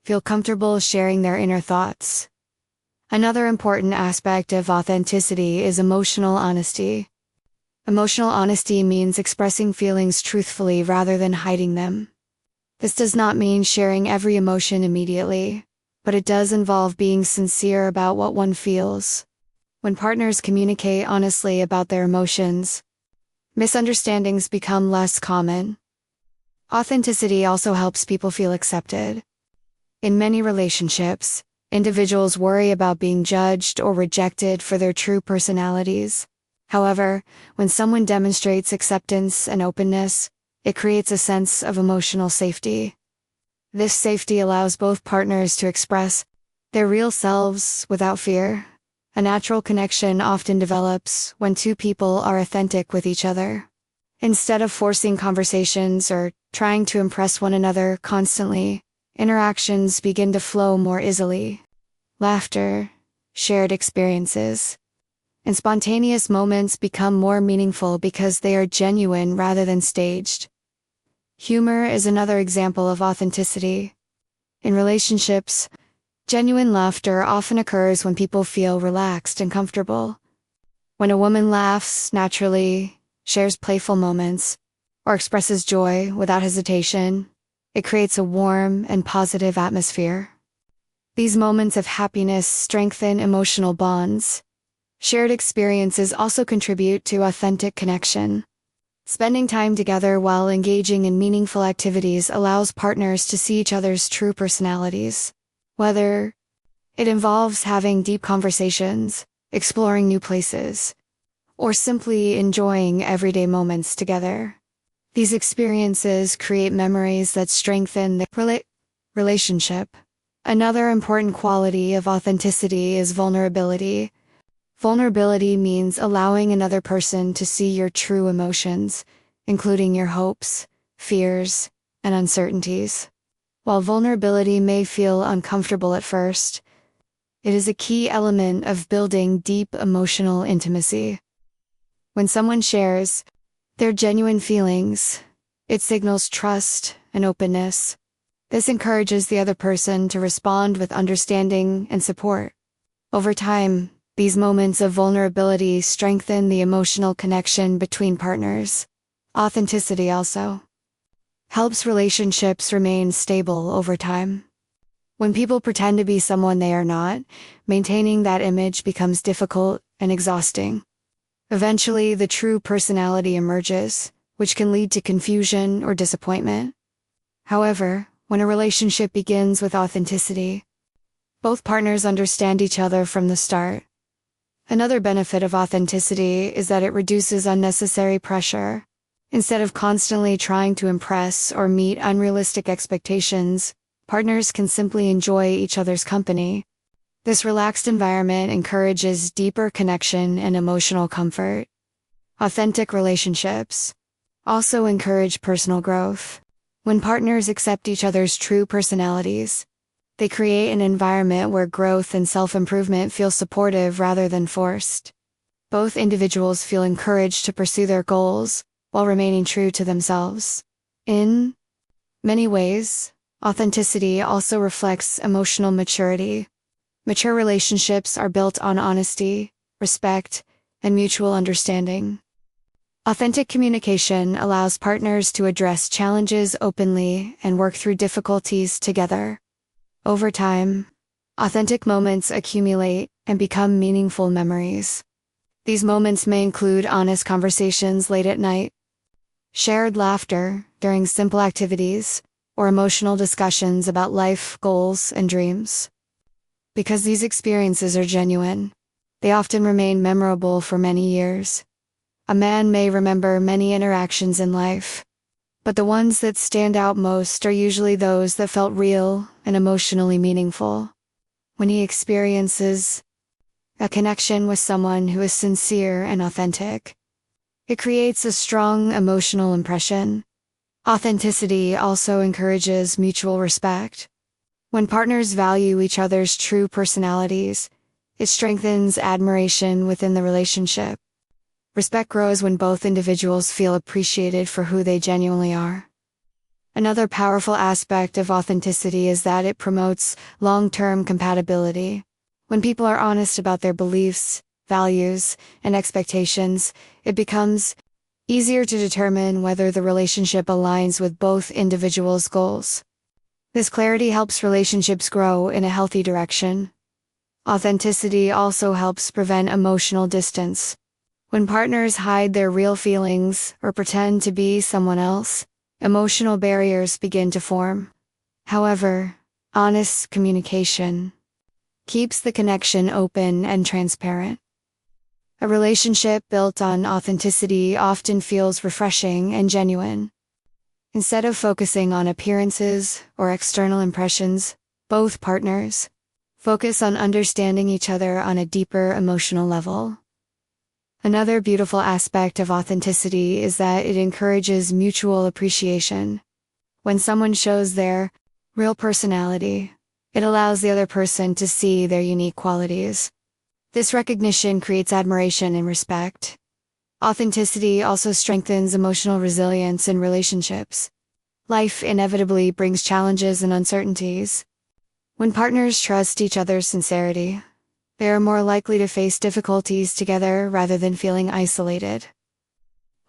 feel comfortable sharing their inner thoughts. Another important aspect of authenticity is emotional honesty. Emotional honesty means expressing feelings truthfully rather than hiding them. This does not mean sharing every emotion immediately, but it does involve being sincere about what one feels. When partners communicate honestly about their emotions, misunderstandings become less common. Authenticity also helps people feel accepted. In many relationships, individuals worry about being judged or rejected for their true personalities. However, when someone demonstrates acceptance and openness, it creates a sense of emotional safety. This safety allows both partners to express their real selves without fear. A natural connection often develops when two people are authentic with each other. Instead of forcing conversations or trying to impress one another constantly, interactions begin to flow more easily. Laughter, shared experiences, and spontaneous moments become more meaningful because they are genuine rather than staged. Humor is another example of authenticity. In relationships, genuine laughter often occurs when people feel relaxed and comfortable. When a woman laughs naturally, shares playful moments, or expresses joy without hesitation, it creates a warm and positive atmosphere. These moments of happiness strengthen emotional bonds. Shared experiences also contribute to authentic connection. Spending time together while engaging in meaningful activities allows partners to see each other's true personalities. Whether it involves having deep conversations, exploring new places, or simply enjoying everyday moments together. These experiences create memories that strengthen the relationship. Another important quality of authenticity is vulnerability. Vulnerability means allowing another person to see your true emotions, including your hopes, fears, and uncertainties. While vulnerability may feel uncomfortable at first, it is a key element of building deep emotional intimacy. When someone shares their genuine feelings, it signals trust and openness. This encourages the other person to respond with understanding and support. Over time, these moments of vulnerability strengthen the emotional connection between partners. Authenticity also helps relationships remain stable over time. When people pretend to be someone they are not, maintaining that image becomes difficult and exhausting. Eventually, the true personality emerges, which can lead to confusion or disappointment. However, when a relationship begins with authenticity, both partners understand each other from the start. Another benefit of authenticity is that it reduces unnecessary pressure. Instead of constantly trying to impress or meet unrealistic expectations, partners can simply enjoy each other's company. This relaxed environment encourages deeper connection and emotional comfort. Authentic relationships also encourage personal growth. When partners accept each other's true personalities, they create an environment where growth and self-improvement feel supportive rather than forced. Both individuals feel encouraged to pursue their goals while remaining true to themselves. In many ways, authenticity also reflects emotional maturity. Mature relationships are built on honesty, respect, and mutual understanding. Authentic communication allows partners to address challenges openly and work through difficulties together. Over time, authentic moments accumulate and become meaningful memories. These moments may include honest conversations late at night, shared laughter during simple activities, or emotional discussions about life, goals, and dreams. Because these experiences are genuine, they often remain memorable for many years. A man may remember many interactions in life, but the ones that stand out most are usually those that felt real and emotionally meaningful. When he experiences a connection with someone who is sincere and authentic, it creates a strong emotional impression. Authenticity also encourages mutual respect. When partners value each other's true personalities, it strengthens admiration within the relationship. Respect grows when both individuals feel appreciated for who they genuinely are. Another powerful aspect of authenticity is that it promotes long-term compatibility. When people are honest about their beliefs, values, and expectations, it becomes easier to determine whether the relationship aligns with both individuals' goals. This clarity helps relationships grow in a healthy direction. Authenticity also helps prevent emotional distance. When partners hide their real feelings or pretend to be someone else, emotional barriers begin to form. However, honest communication keeps the connection open and transparent. A relationship built on authenticity often feels refreshing and genuine. Instead of focusing on appearances or external impressions, both partners focus on understanding each other on a deeper emotional level. Another beautiful aspect of authenticity is that it encourages mutual appreciation. When someone shows their real personality, it allows the other person to see their unique qualities. This recognition creates admiration and respect. Authenticity also strengthens emotional resilience in relationships. Life inevitably brings challenges and uncertainties. When partners trust each other's sincerity, they are more likely to face difficulties together rather than feeling isolated.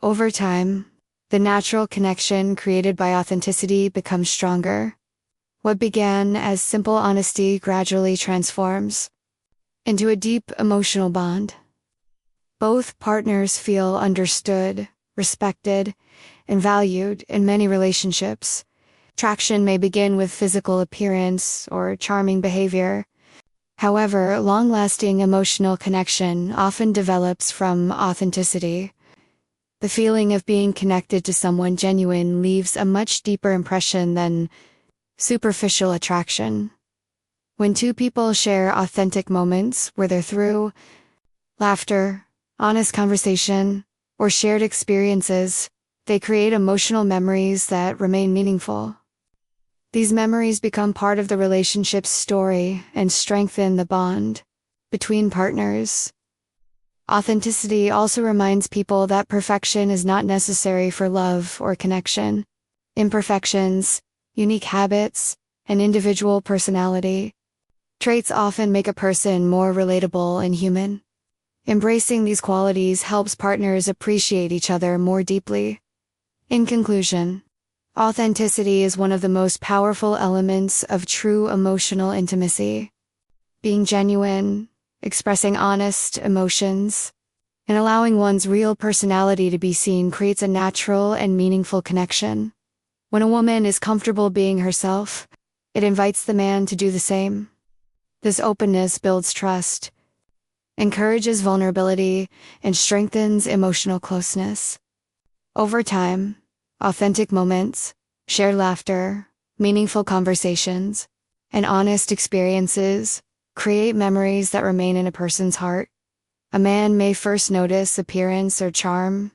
Over time, the natural connection created by authenticity becomes stronger. What began as simple honesty gradually transforms into a deep emotional bond. Both partners feel understood, respected, and valued. In many relationships, attraction may begin with physical appearance or charming behavior. However, long-lasting emotional connection often develops from authenticity. The feeling of being connected to someone genuine leaves a much deeper impression than superficial attraction. When two people share authentic moments, whether through laughter, honest conversation, or shared experiences, they create emotional memories that remain meaningful. These memories become part of the relationship's story and strengthen the bond between partners. Authenticity also reminds people that perfection is not necessary for love or connection. Imperfections, unique habits, and individual personality traits often make a person more relatable and human. Embracing these qualities helps partners appreciate each other more deeply. In conclusion, authenticity is one of the most powerful elements of true emotional intimacy. Being genuine, expressing honest emotions, and allowing one's real personality to be seen creates a natural and meaningful connection. When a woman is comfortable being herself, it invites the man to do the same. This openness builds trust, encourages vulnerability, and strengthens emotional closeness. Over time, authentic moments, shared laughter, meaningful conversations, and honest experiences create memories that remain in a person's heart. A man may first notice appearance or charm,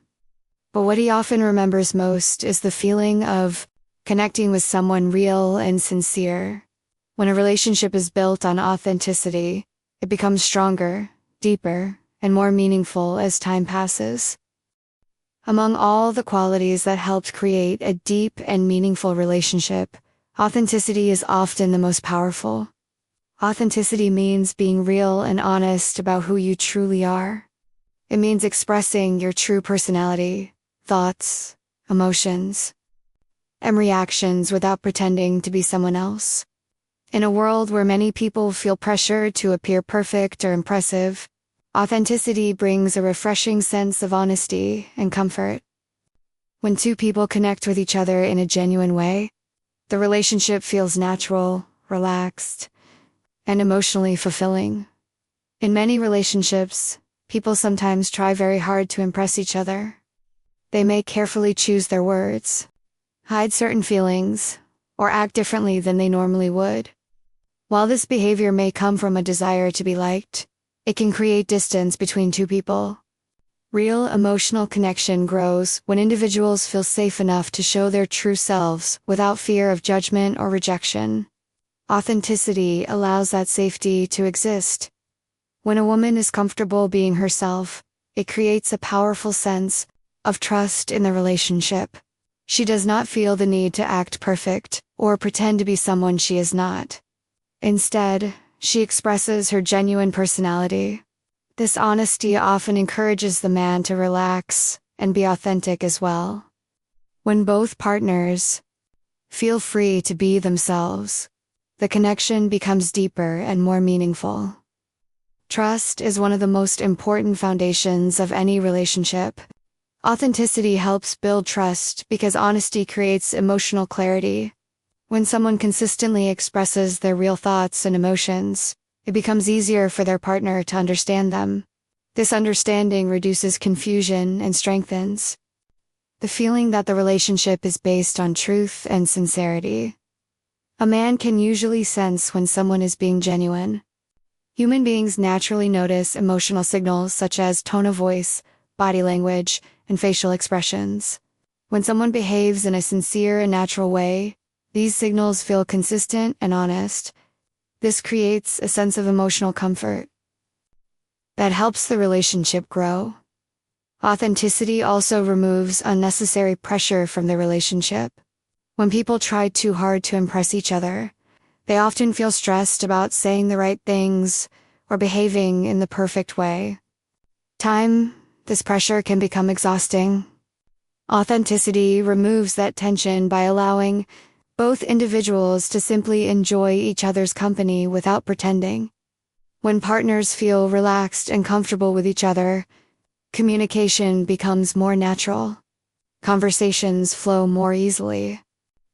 but what he often remembers most is the feeling of connecting with someone real and sincere. When a relationship is built on authenticity, it becomes stronger, deeper, and more meaningful as time passes. Among all the qualities that helped create a deep and meaningful relationship, authenticity is often the most powerful. Authenticity means being real and honest about who you truly are. It means expressing your true personality, thoughts, emotions, and reactions without pretending to be someone else. In a world where many people feel pressured to appear perfect or impressive, authenticity brings a refreshing sense of honesty and comfort. When two people connect with each other in a genuine way, the relationship feels natural, relaxed, and emotionally fulfilling. In many relationships, People sometimes try very hard to impress each other. They may carefully choose their words, hide certain feelings, or act differently than they normally would. While this behavior may come from a desire to be liked, it can create distance between two people. Real emotional connection grows when individuals feel safe enough to show their true selves without fear of judgment or rejection. Authenticity allows that safety to exist. When a woman is comfortable being herself, it creates a powerful sense of trust in the relationship. She does not feel the need to act perfect or pretend to be someone she is not. Instead, she expresses her genuine personality. This honesty often encourages the man to relax and be authentic as well. When both partners feel free to be themselves, the connection becomes deeper and more meaningful. Trust is one of the most important foundations of any relationship. Authenticity helps build trust because honesty creates emotional clarity. When someone consistently expresses their real thoughts and emotions, it becomes easier for their partner to understand them. This understanding reduces confusion and strengthens the feeling that the relationship is based on truth and sincerity. A man can usually sense when someone is being genuine. Human beings naturally notice emotional signals such as tone of voice, body language, and facial expressions. When someone behaves in a sincere and natural way, these signals feel consistent and honest. This creates a sense of emotional comfort that helps the relationship grow. Authenticity also removes unnecessary pressure from the relationship. When people try too hard to impress each other, they often feel stressed about saying the right things or behaving in the perfect way. This pressure can become exhausting. Authenticity removes that tension by allowing both individuals to simply enjoy each other's company without pretending. When partners feel relaxed and comfortable with each other, communication becomes more natural. Conversations flow more easily.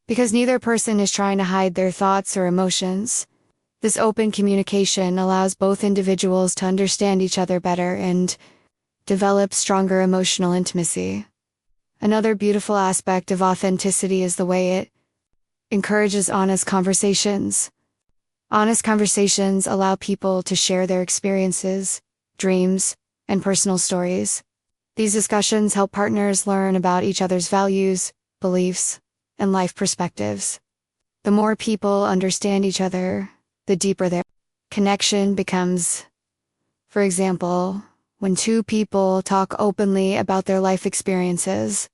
Because neither person is trying to hide their thoughts or emotions, this open communication allows both individuals to understand each other better and develop stronger emotional intimacy. Another beautiful aspect of authenticity is the way it encourages honest conversations. Honest conversations allow people to share their experiences, dreams, and personal stories. These discussions help partners learn about each other's values, beliefs, and life perspectives. The more people understand each other, the deeper their connection becomes. For example, when two people talk openly about their life experiences,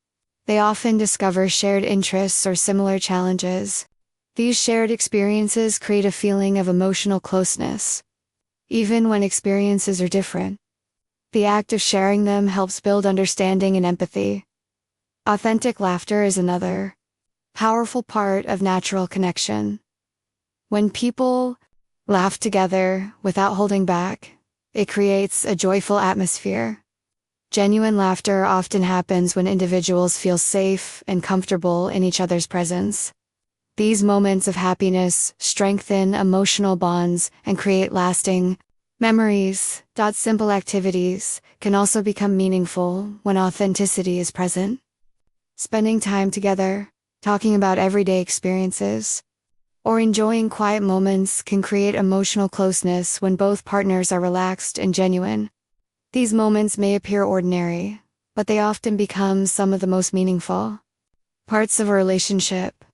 they often discover shared interests or similar challenges. These shared experiences create a feeling of emotional closeness, even when experiences are different. The act of sharing them helps build understanding and empathy. Authentic laughter is another powerful part of natural connection. When people laugh together without holding back, it creates a joyful atmosphere. Genuine laughter often happens when individuals feel safe and comfortable in each other's presence. These moments of happiness strengthen emotional bonds and create lasting memories. Simple activities can also become meaningful when authenticity is present. Spending time together, talking about everyday experiences, or enjoying quiet moments can create emotional closeness when both partners are relaxed and genuine. These moments may appear ordinary, but they often become some of the most meaningful parts of a relationship.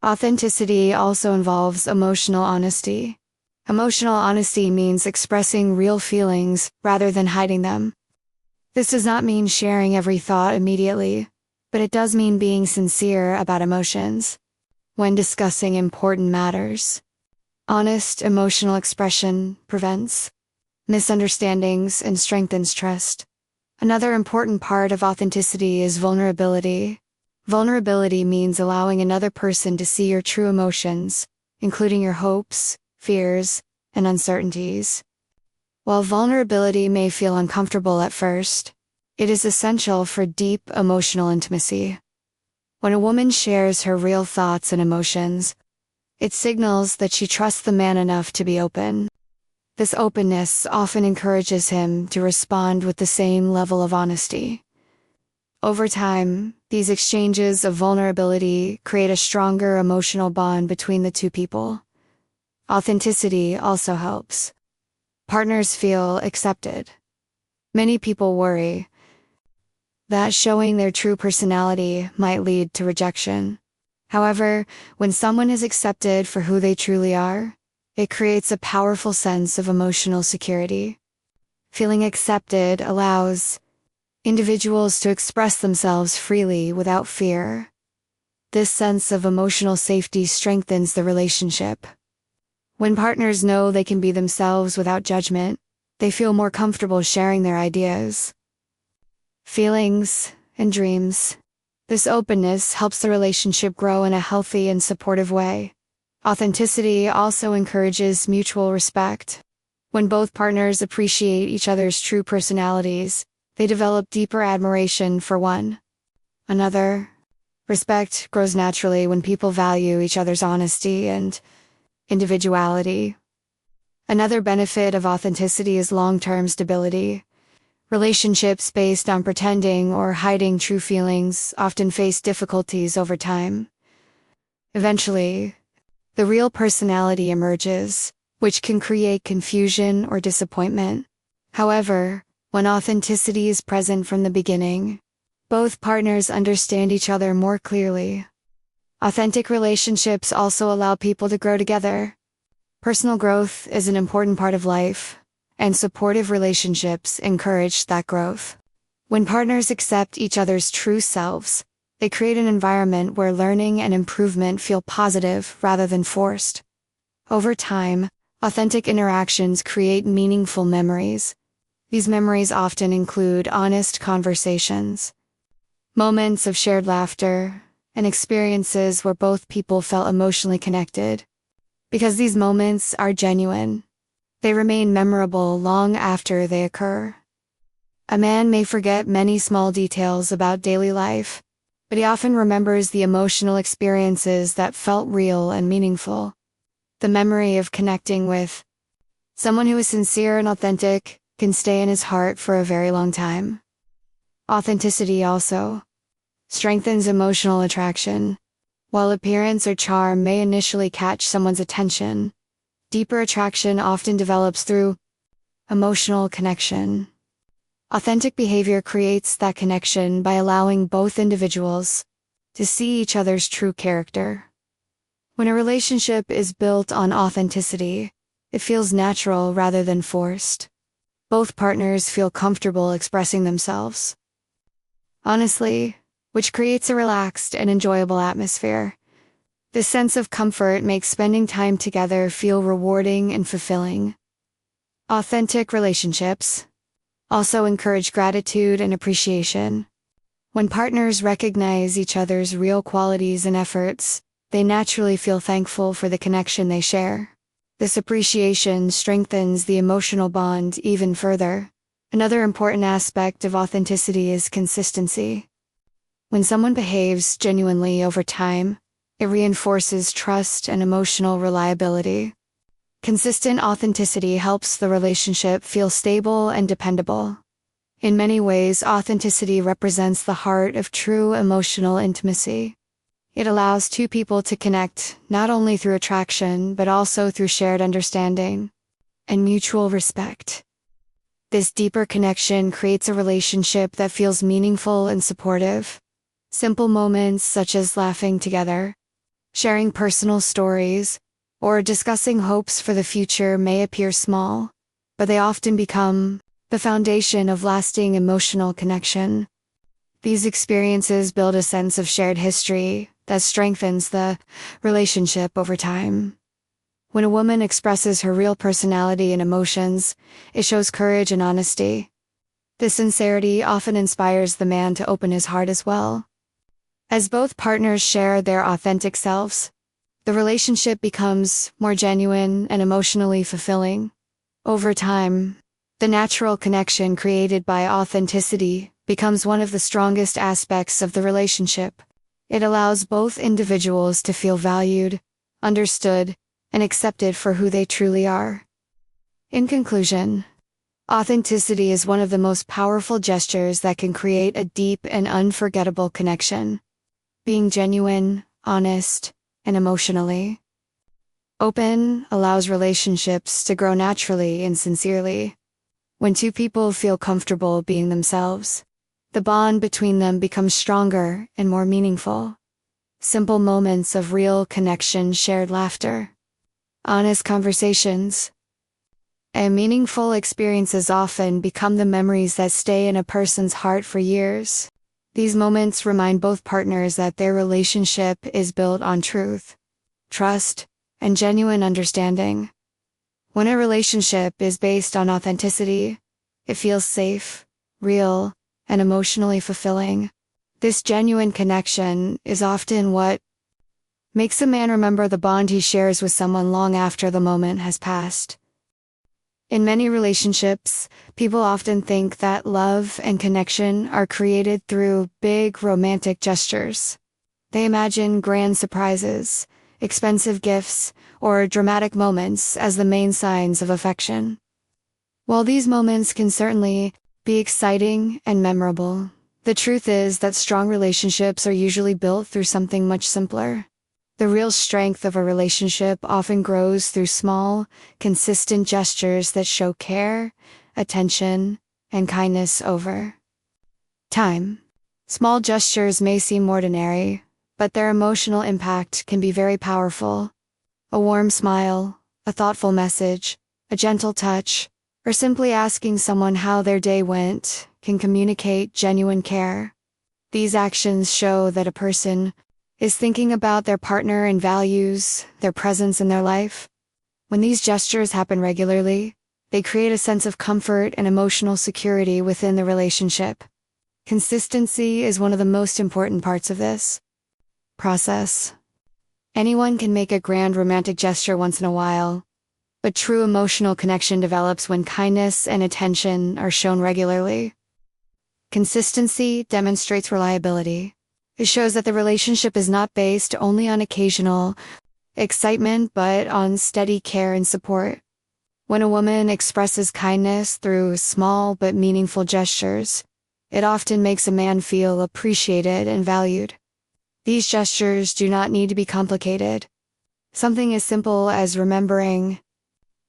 Authenticity also involves emotional honesty. Emotional honesty means expressing real feelings rather than hiding them. This does not mean sharing every thought immediately, but it does mean being sincere about emotions when discussing important matters. Honest emotional expression prevents misunderstandings and strengthens trust. Another important part of authenticity is vulnerability. Vulnerability means allowing another person to see your true emotions, including your hopes, fears, and uncertainties. While vulnerability may feel uncomfortable at first, it is essential for deep emotional intimacy. When a woman shares her real thoughts and emotions, it signals that she trusts the man enough to be open. This openness often encourages him to respond with the same level of honesty. Over time, these exchanges of vulnerability create a stronger emotional bond between the two people. Authenticity also helps. Partners feel accepted. Many people worry that showing their true personality might lead to rejection. However, when someone is accepted for who they truly are, it creates a powerful sense of emotional security. Feeling accepted allows individuals to express themselves freely without fear. This sense of emotional safety strengthens the relationship. When partners know they can be themselves without judgment, they feel more comfortable sharing their ideas, feelings, and dreams. This openness helps the relationship grow in a healthy and supportive way. Authenticity also encourages mutual respect. When both partners appreciate each other's true personalities, they develop deeper admiration for one another. Respect grows naturally when people value each other's honesty and individuality. Another benefit of authenticity is long-term stability. Relationships based on pretending or hiding true feelings often face difficulties over time. Eventually, the real personality emerges, which can create confusion or disappointment. However, when authenticity is present from the beginning, both partners understand each other more clearly. Authentic relationships also allow people to grow together. Personal growth is an important part of life, and supportive relationships encourage that growth. When partners accept each other's true selves, they create an environment where learning and improvement feel positive rather than forced. Over time, authentic interactions create meaningful memories. These memories often include honest conversations, moments of shared laughter, and experiences where both people felt emotionally connected. Because these moments are genuine, they remain memorable long after they occur. A man may forget many small details about daily life, but he often remembers the emotional experiences that felt real and meaningful. The memory of connecting with someone who is sincere and authentic can stay in his heart for a very long time. Authenticity also strengthens emotional attraction. While appearance or charm may initially catch someone's attention, deeper attraction often develops through emotional connection. Authentic behavior creates that connection by allowing both individuals to see each other's true character. When a relationship is built on authenticity, it feels natural rather than forced. Both partners feel comfortable expressing themselves honestly, which creates a relaxed and enjoyable atmosphere. This sense of comfort makes spending time together feel rewarding and fulfilling. Authentic relationships also encourage gratitude and appreciation. When partners recognize each other's real qualities and efforts, they naturally feel thankful for the connection they share. This appreciation strengthens the emotional bond even further. Another important aspect of authenticity is consistency. When someone behaves genuinely over time, it reinforces trust and emotional reliability. Consistent authenticity helps the relationship feel stable and dependable. In many ways, authenticity represents the heart of true emotional intimacy. It allows two people to connect not only through attraction, but also through shared understanding and mutual respect. This deeper connection creates a relationship that feels meaningful and supportive. Simple moments such as laughing together, sharing personal stories, or discussing hopes for the future may appear small, but they often become the foundation of lasting emotional connection. These experiences build a sense of shared history that strengthens the relationship over time. When a woman expresses her real personality and emotions, it shows courage and honesty. This sincerity often inspires the man to open his heart as well. As both partners share their authentic selves, the relationship becomes more genuine and emotionally fulfilling. Over time, the natural connection created by authenticity becomes one of the strongest aspects of the relationship. It allows both individuals to feel valued, understood, and accepted for who they truly are. In conclusion, authenticity is one of the most powerful gestures that can create a deep and unforgettable connection. Being genuine, honest, and emotionally open allows relationships to grow naturally and sincerely. When two people feel comfortable being themselves, the bond between them becomes stronger and more meaningful. Simple moments of real connection, shared laughter, honest conversations, and meaningful experiences often become the memories that stay in a person's heart for years. These moments remind both partners that their relationship is built on truth, trust, and genuine understanding. When a relationship is based on authenticity, it feels safe, real, and emotionally fulfilling. This genuine connection is often what makes a man remember the bond he shares with someone long after the moment has passed. In many relationships, people often think that love and connection are created through big romantic gestures. They imagine grand surprises, expensive gifts, or dramatic moments as the main signs of affection. While these moments can certainly be exciting and memorable, the truth is that strong relationships are usually built through something much simpler. The real strength of a relationship often grows through small, consistent gestures that show care, attention, and kindness over time. Small gestures may seem ordinary, but their emotional impact can be very powerful. A warm smile, a thoughtful message, a gentle touch, or simply asking someone how their day went can communicate genuine care. These actions show that a person is thinking about their partner and values their presence in their life. When these gestures happen regularly, they create a sense of comfort and emotional security within the relationship. Consistency is one of the most important parts of this process. Anyone can make a grand romantic gesture once in a while, but true emotional connection develops when kindness and attention are shown regularly. Consistency demonstrates reliability. It shows that the relationship is not based only on occasional excitement but on steady care and support. When a woman expresses kindness through small but meaningful gestures, it often makes a man feel appreciated and valued. These gestures do not need to be complicated. Something as simple as remembering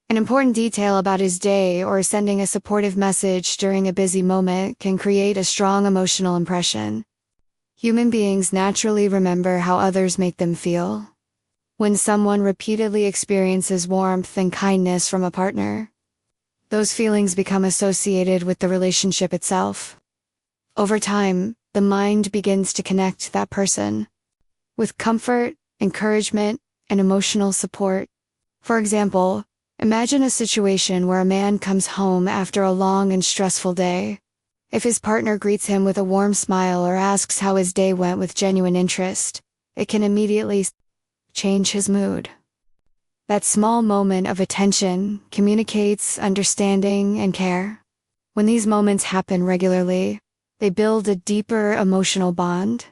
an important detail about his day or sending a supportive message during a busy moment can create a strong emotional impression. Human beings naturally remember how others make them feel. When someone repeatedly experiences warmth and kindness from a partner, those feelings become associated with the relationship itself. Over time, the mind begins to connect that person with comfort, encouragement, and emotional support. For example, imagine a situation where a man comes home after a long and stressful day. If his partner greets him with a warm smile or asks how his day went with genuine interest, it can immediately change his mood. That small moment of attention communicates understanding and care. When these moments happen regularly, they build a deeper emotional bond.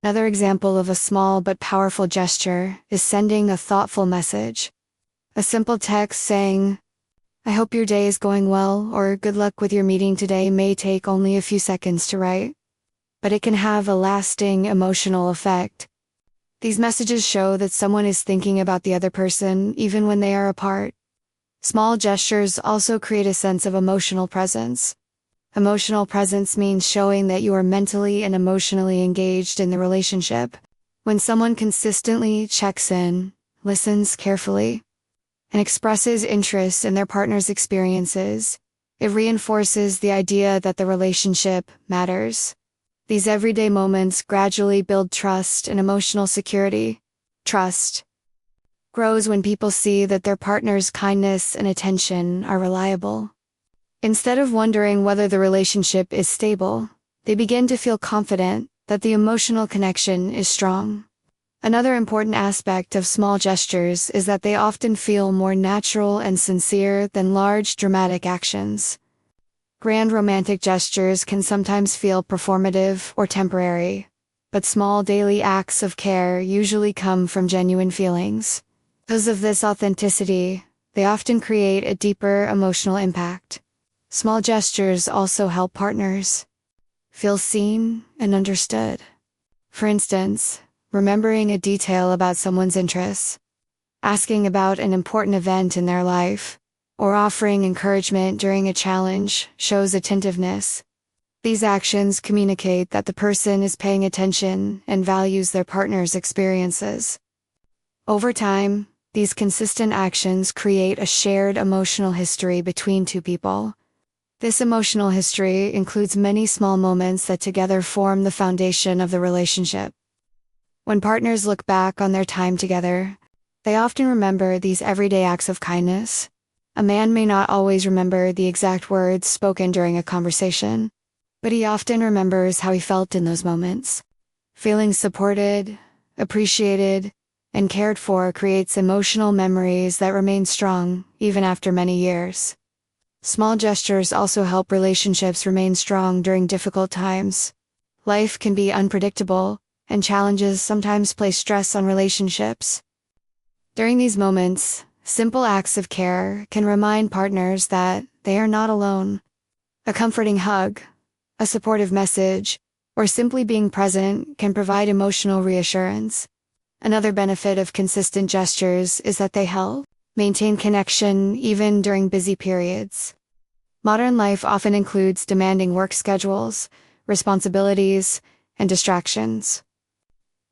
Another example of a small but powerful gesture is sending a thoughtful message. A simple text saying, "I hope your day is going well," or "Good luck with your meeting today" may take only a few seconds to write, but it can have a lasting emotional effect. These messages show that someone is thinking about the other person even when they are apart. Small gestures also create a sense of emotional presence. Emotional presence means showing that you are mentally and emotionally engaged in the relationship. When someone consistently checks in, listens carefully, and expresses interest in their partner's experiences, it reinforces the idea that the relationship matters. These everyday moments gradually build trust and emotional security. Trust grows when people see that their partner's kindness and attention are reliable. Instead of wondering whether the relationship is stable, they begin to feel confident that the emotional connection is strong. Another important aspect of small gestures is that they often feel more natural and sincere than large dramatic actions. Grand romantic gestures can sometimes feel performative or temporary, but small daily acts of care usually come from genuine feelings. Because of this authenticity, they often create a deeper emotional impact. Small gestures also help partners feel seen and understood. For instance, remembering a detail about someone's interests, asking about an important event in their life, or offering encouragement during a challenge shows attentiveness. These actions communicate that the person is paying attention and values their partner's experiences. Over time, these consistent actions create a shared emotional history between two people. This emotional history includes many small moments that together form the foundation of the relationship. When partners look back on their time together, they often remember these everyday acts of kindness. A man may not always remember the exact words spoken during a conversation, but he often remembers how he felt in those moments. Feeling supported, appreciated, and cared for creates emotional memories that remain strong even after many years. Small gestures also help relationships remain strong during difficult times. Life can be unpredictable, and challenges sometimes place stress on relationships. During these moments, simple acts of care can remind partners that they are not alone. A comforting hug, a supportive message, or simply being present can provide emotional reassurance. Another benefit of consistent gestures is that they help maintain connection even during busy periods. Modern life often includes demanding work schedules, responsibilities, and distractions.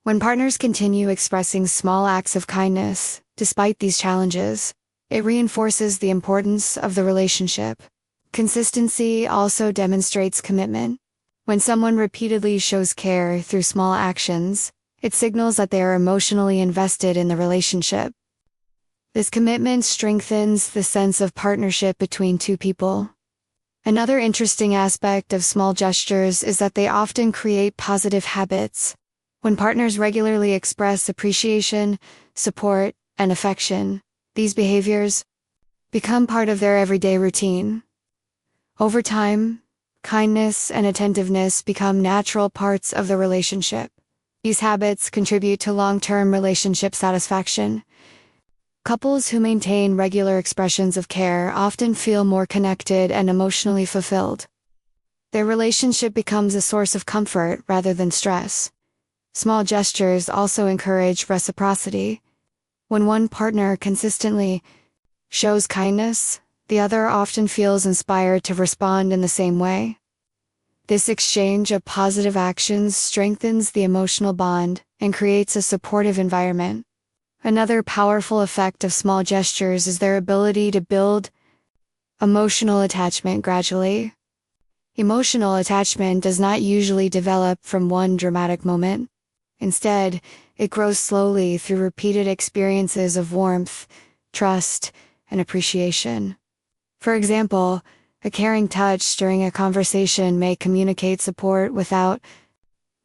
When partners continue expressing small acts of kindness, despite these challenges, it reinforces the importance of the relationship. Consistency also demonstrates commitment. When someone repeatedly shows care through small actions, it signals that they are emotionally invested in the relationship. This commitment strengthens the sense of partnership between two people. Another interesting aspect of small gestures is that they often create positive habits. When partners regularly express appreciation, support, and affection, these behaviors become part of their everyday routine. Over time, kindness and attentiveness become natural parts of the relationship. These habits contribute to long-term relationship satisfaction. Couples who maintain regular expressions of care often feel more connected and emotionally fulfilled. Their relationship becomes a source of comfort rather than stress. Small gestures also encourage reciprocity. When one partner consistently shows kindness, the other often feels inspired to respond in the same way. This exchange of positive actions strengthens the emotional bond and creates a supportive environment. Another powerful effect of small gestures is their ability to build emotional attachment gradually. Emotional attachment does not usually develop from one dramatic moment. Instead, it grows slowly through repeated experiences of warmth, trust, and appreciation. For example, a caring touch during a conversation may communicate support without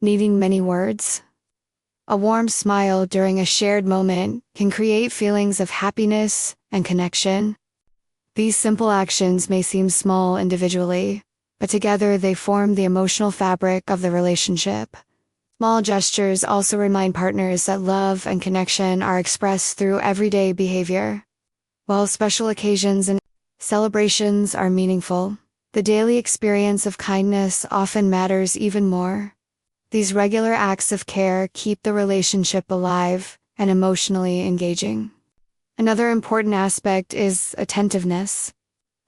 needing many words. A warm smile during a shared moment can create feelings of happiness and connection. These simple actions may seem small individually, but together they form the emotional fabric of the relationship. Small gestures also remind partners that love and connection are expressed through everyday behavior. While special occasions and celebrations are meaningful, the daily experience of kindness often matters even more. These regular acts of care keep the relationship alive and emotionally engaging. Another important aspect is attentiveness.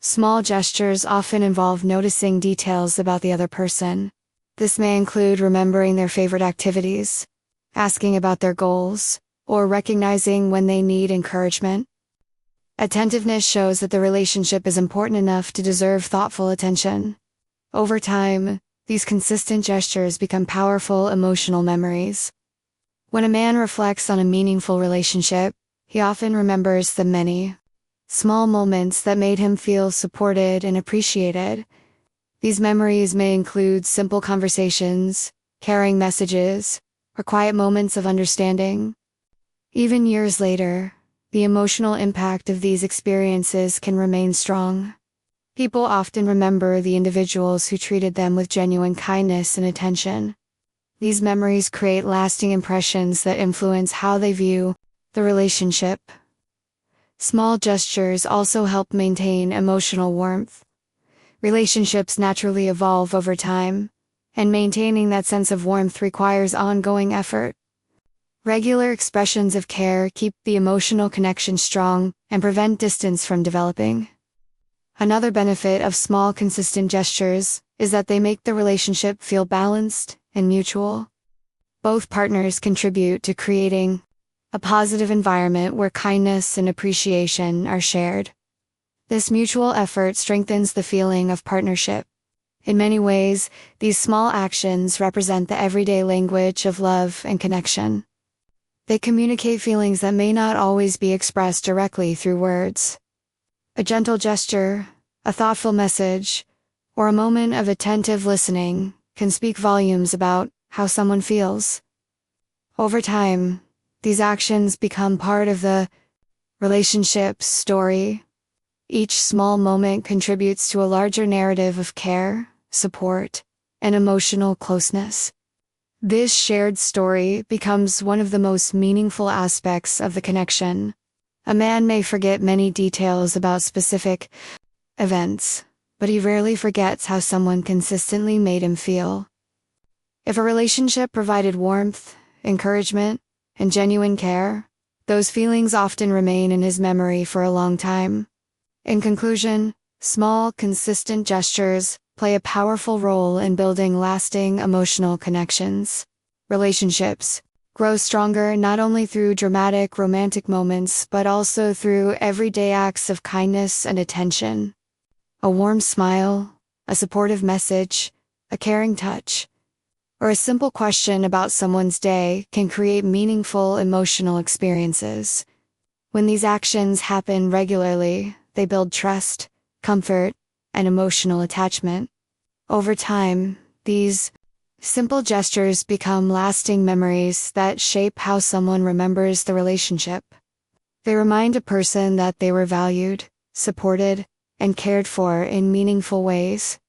Small gestures often involve noticing details about the other person. This may include remembering their favorite activities, asking about their goals, or recognizing when they need encouragement. Attentiveness shows that the relationship is important enough to deserve thoughtful attention. Over time, these consistent gestures become powerful emotional memories. When a man reflects on a meaningful relationship, he often remembers the many small moments that made him feel supported and appreciated. These memories may include simple conversations, caring messages, or quiet moments of understanding. Even years later, the emotional impact of these experiences can remain strong. People often remember the individuals who treated them with genuine kindness and attention. These memories create lasting impressions that influence how they view the relationship. Small gestures also help maintain emotional warmth. Relationships naturally evolve over time, and maintaining that sense of warmth requires ongoing effort. Regular expressions of care keep the emotional connection strong and prevent distance from developing. Another benefit of small, consistent gestures is that they make the relationship feel balanced and mutual. Both partners contribute to creating a positive environment where kindness and appreciation are shared. This mutual effort strengthens the feeling of partnership. In many ways, these small actions represent the everyday language of love and connection. They communicate feelings that may not always be expressed directly through words. A gentle gesture, a thoughtful message, or a moment of attentive listening can speak volumes about how someone feels. Over time, these actions become part of the relationship's story. Each small moment contributes to a larger narrative of care, support, and emotional closeness. This shared story becomes one of the most meaningful aspects of the connection. A man may forget many details about specific events, but he rarely forgets how someone consistently made him feel. If a relationship provided warmth, encouragement, and genuine care, those feelings often remain in his memory for a long time. In conclusion, small, consistent gestures play a powerful role in building lasting emotional connections. Relationships grow stronger not only through dramatic romantic moments but also through everyday acts of kindness and attention. A warm smile, a supportive message, a caring touch, or a simple question about someone's day can create meaningful emotional experiences. When these actions happen regularly, they build trust, comfort, and emotional attachment. Over time, these simple gestures become lasting memories that shape how someone remembers the relationship. They remind a person that they were valued, supported, and cared for in meaningful ways.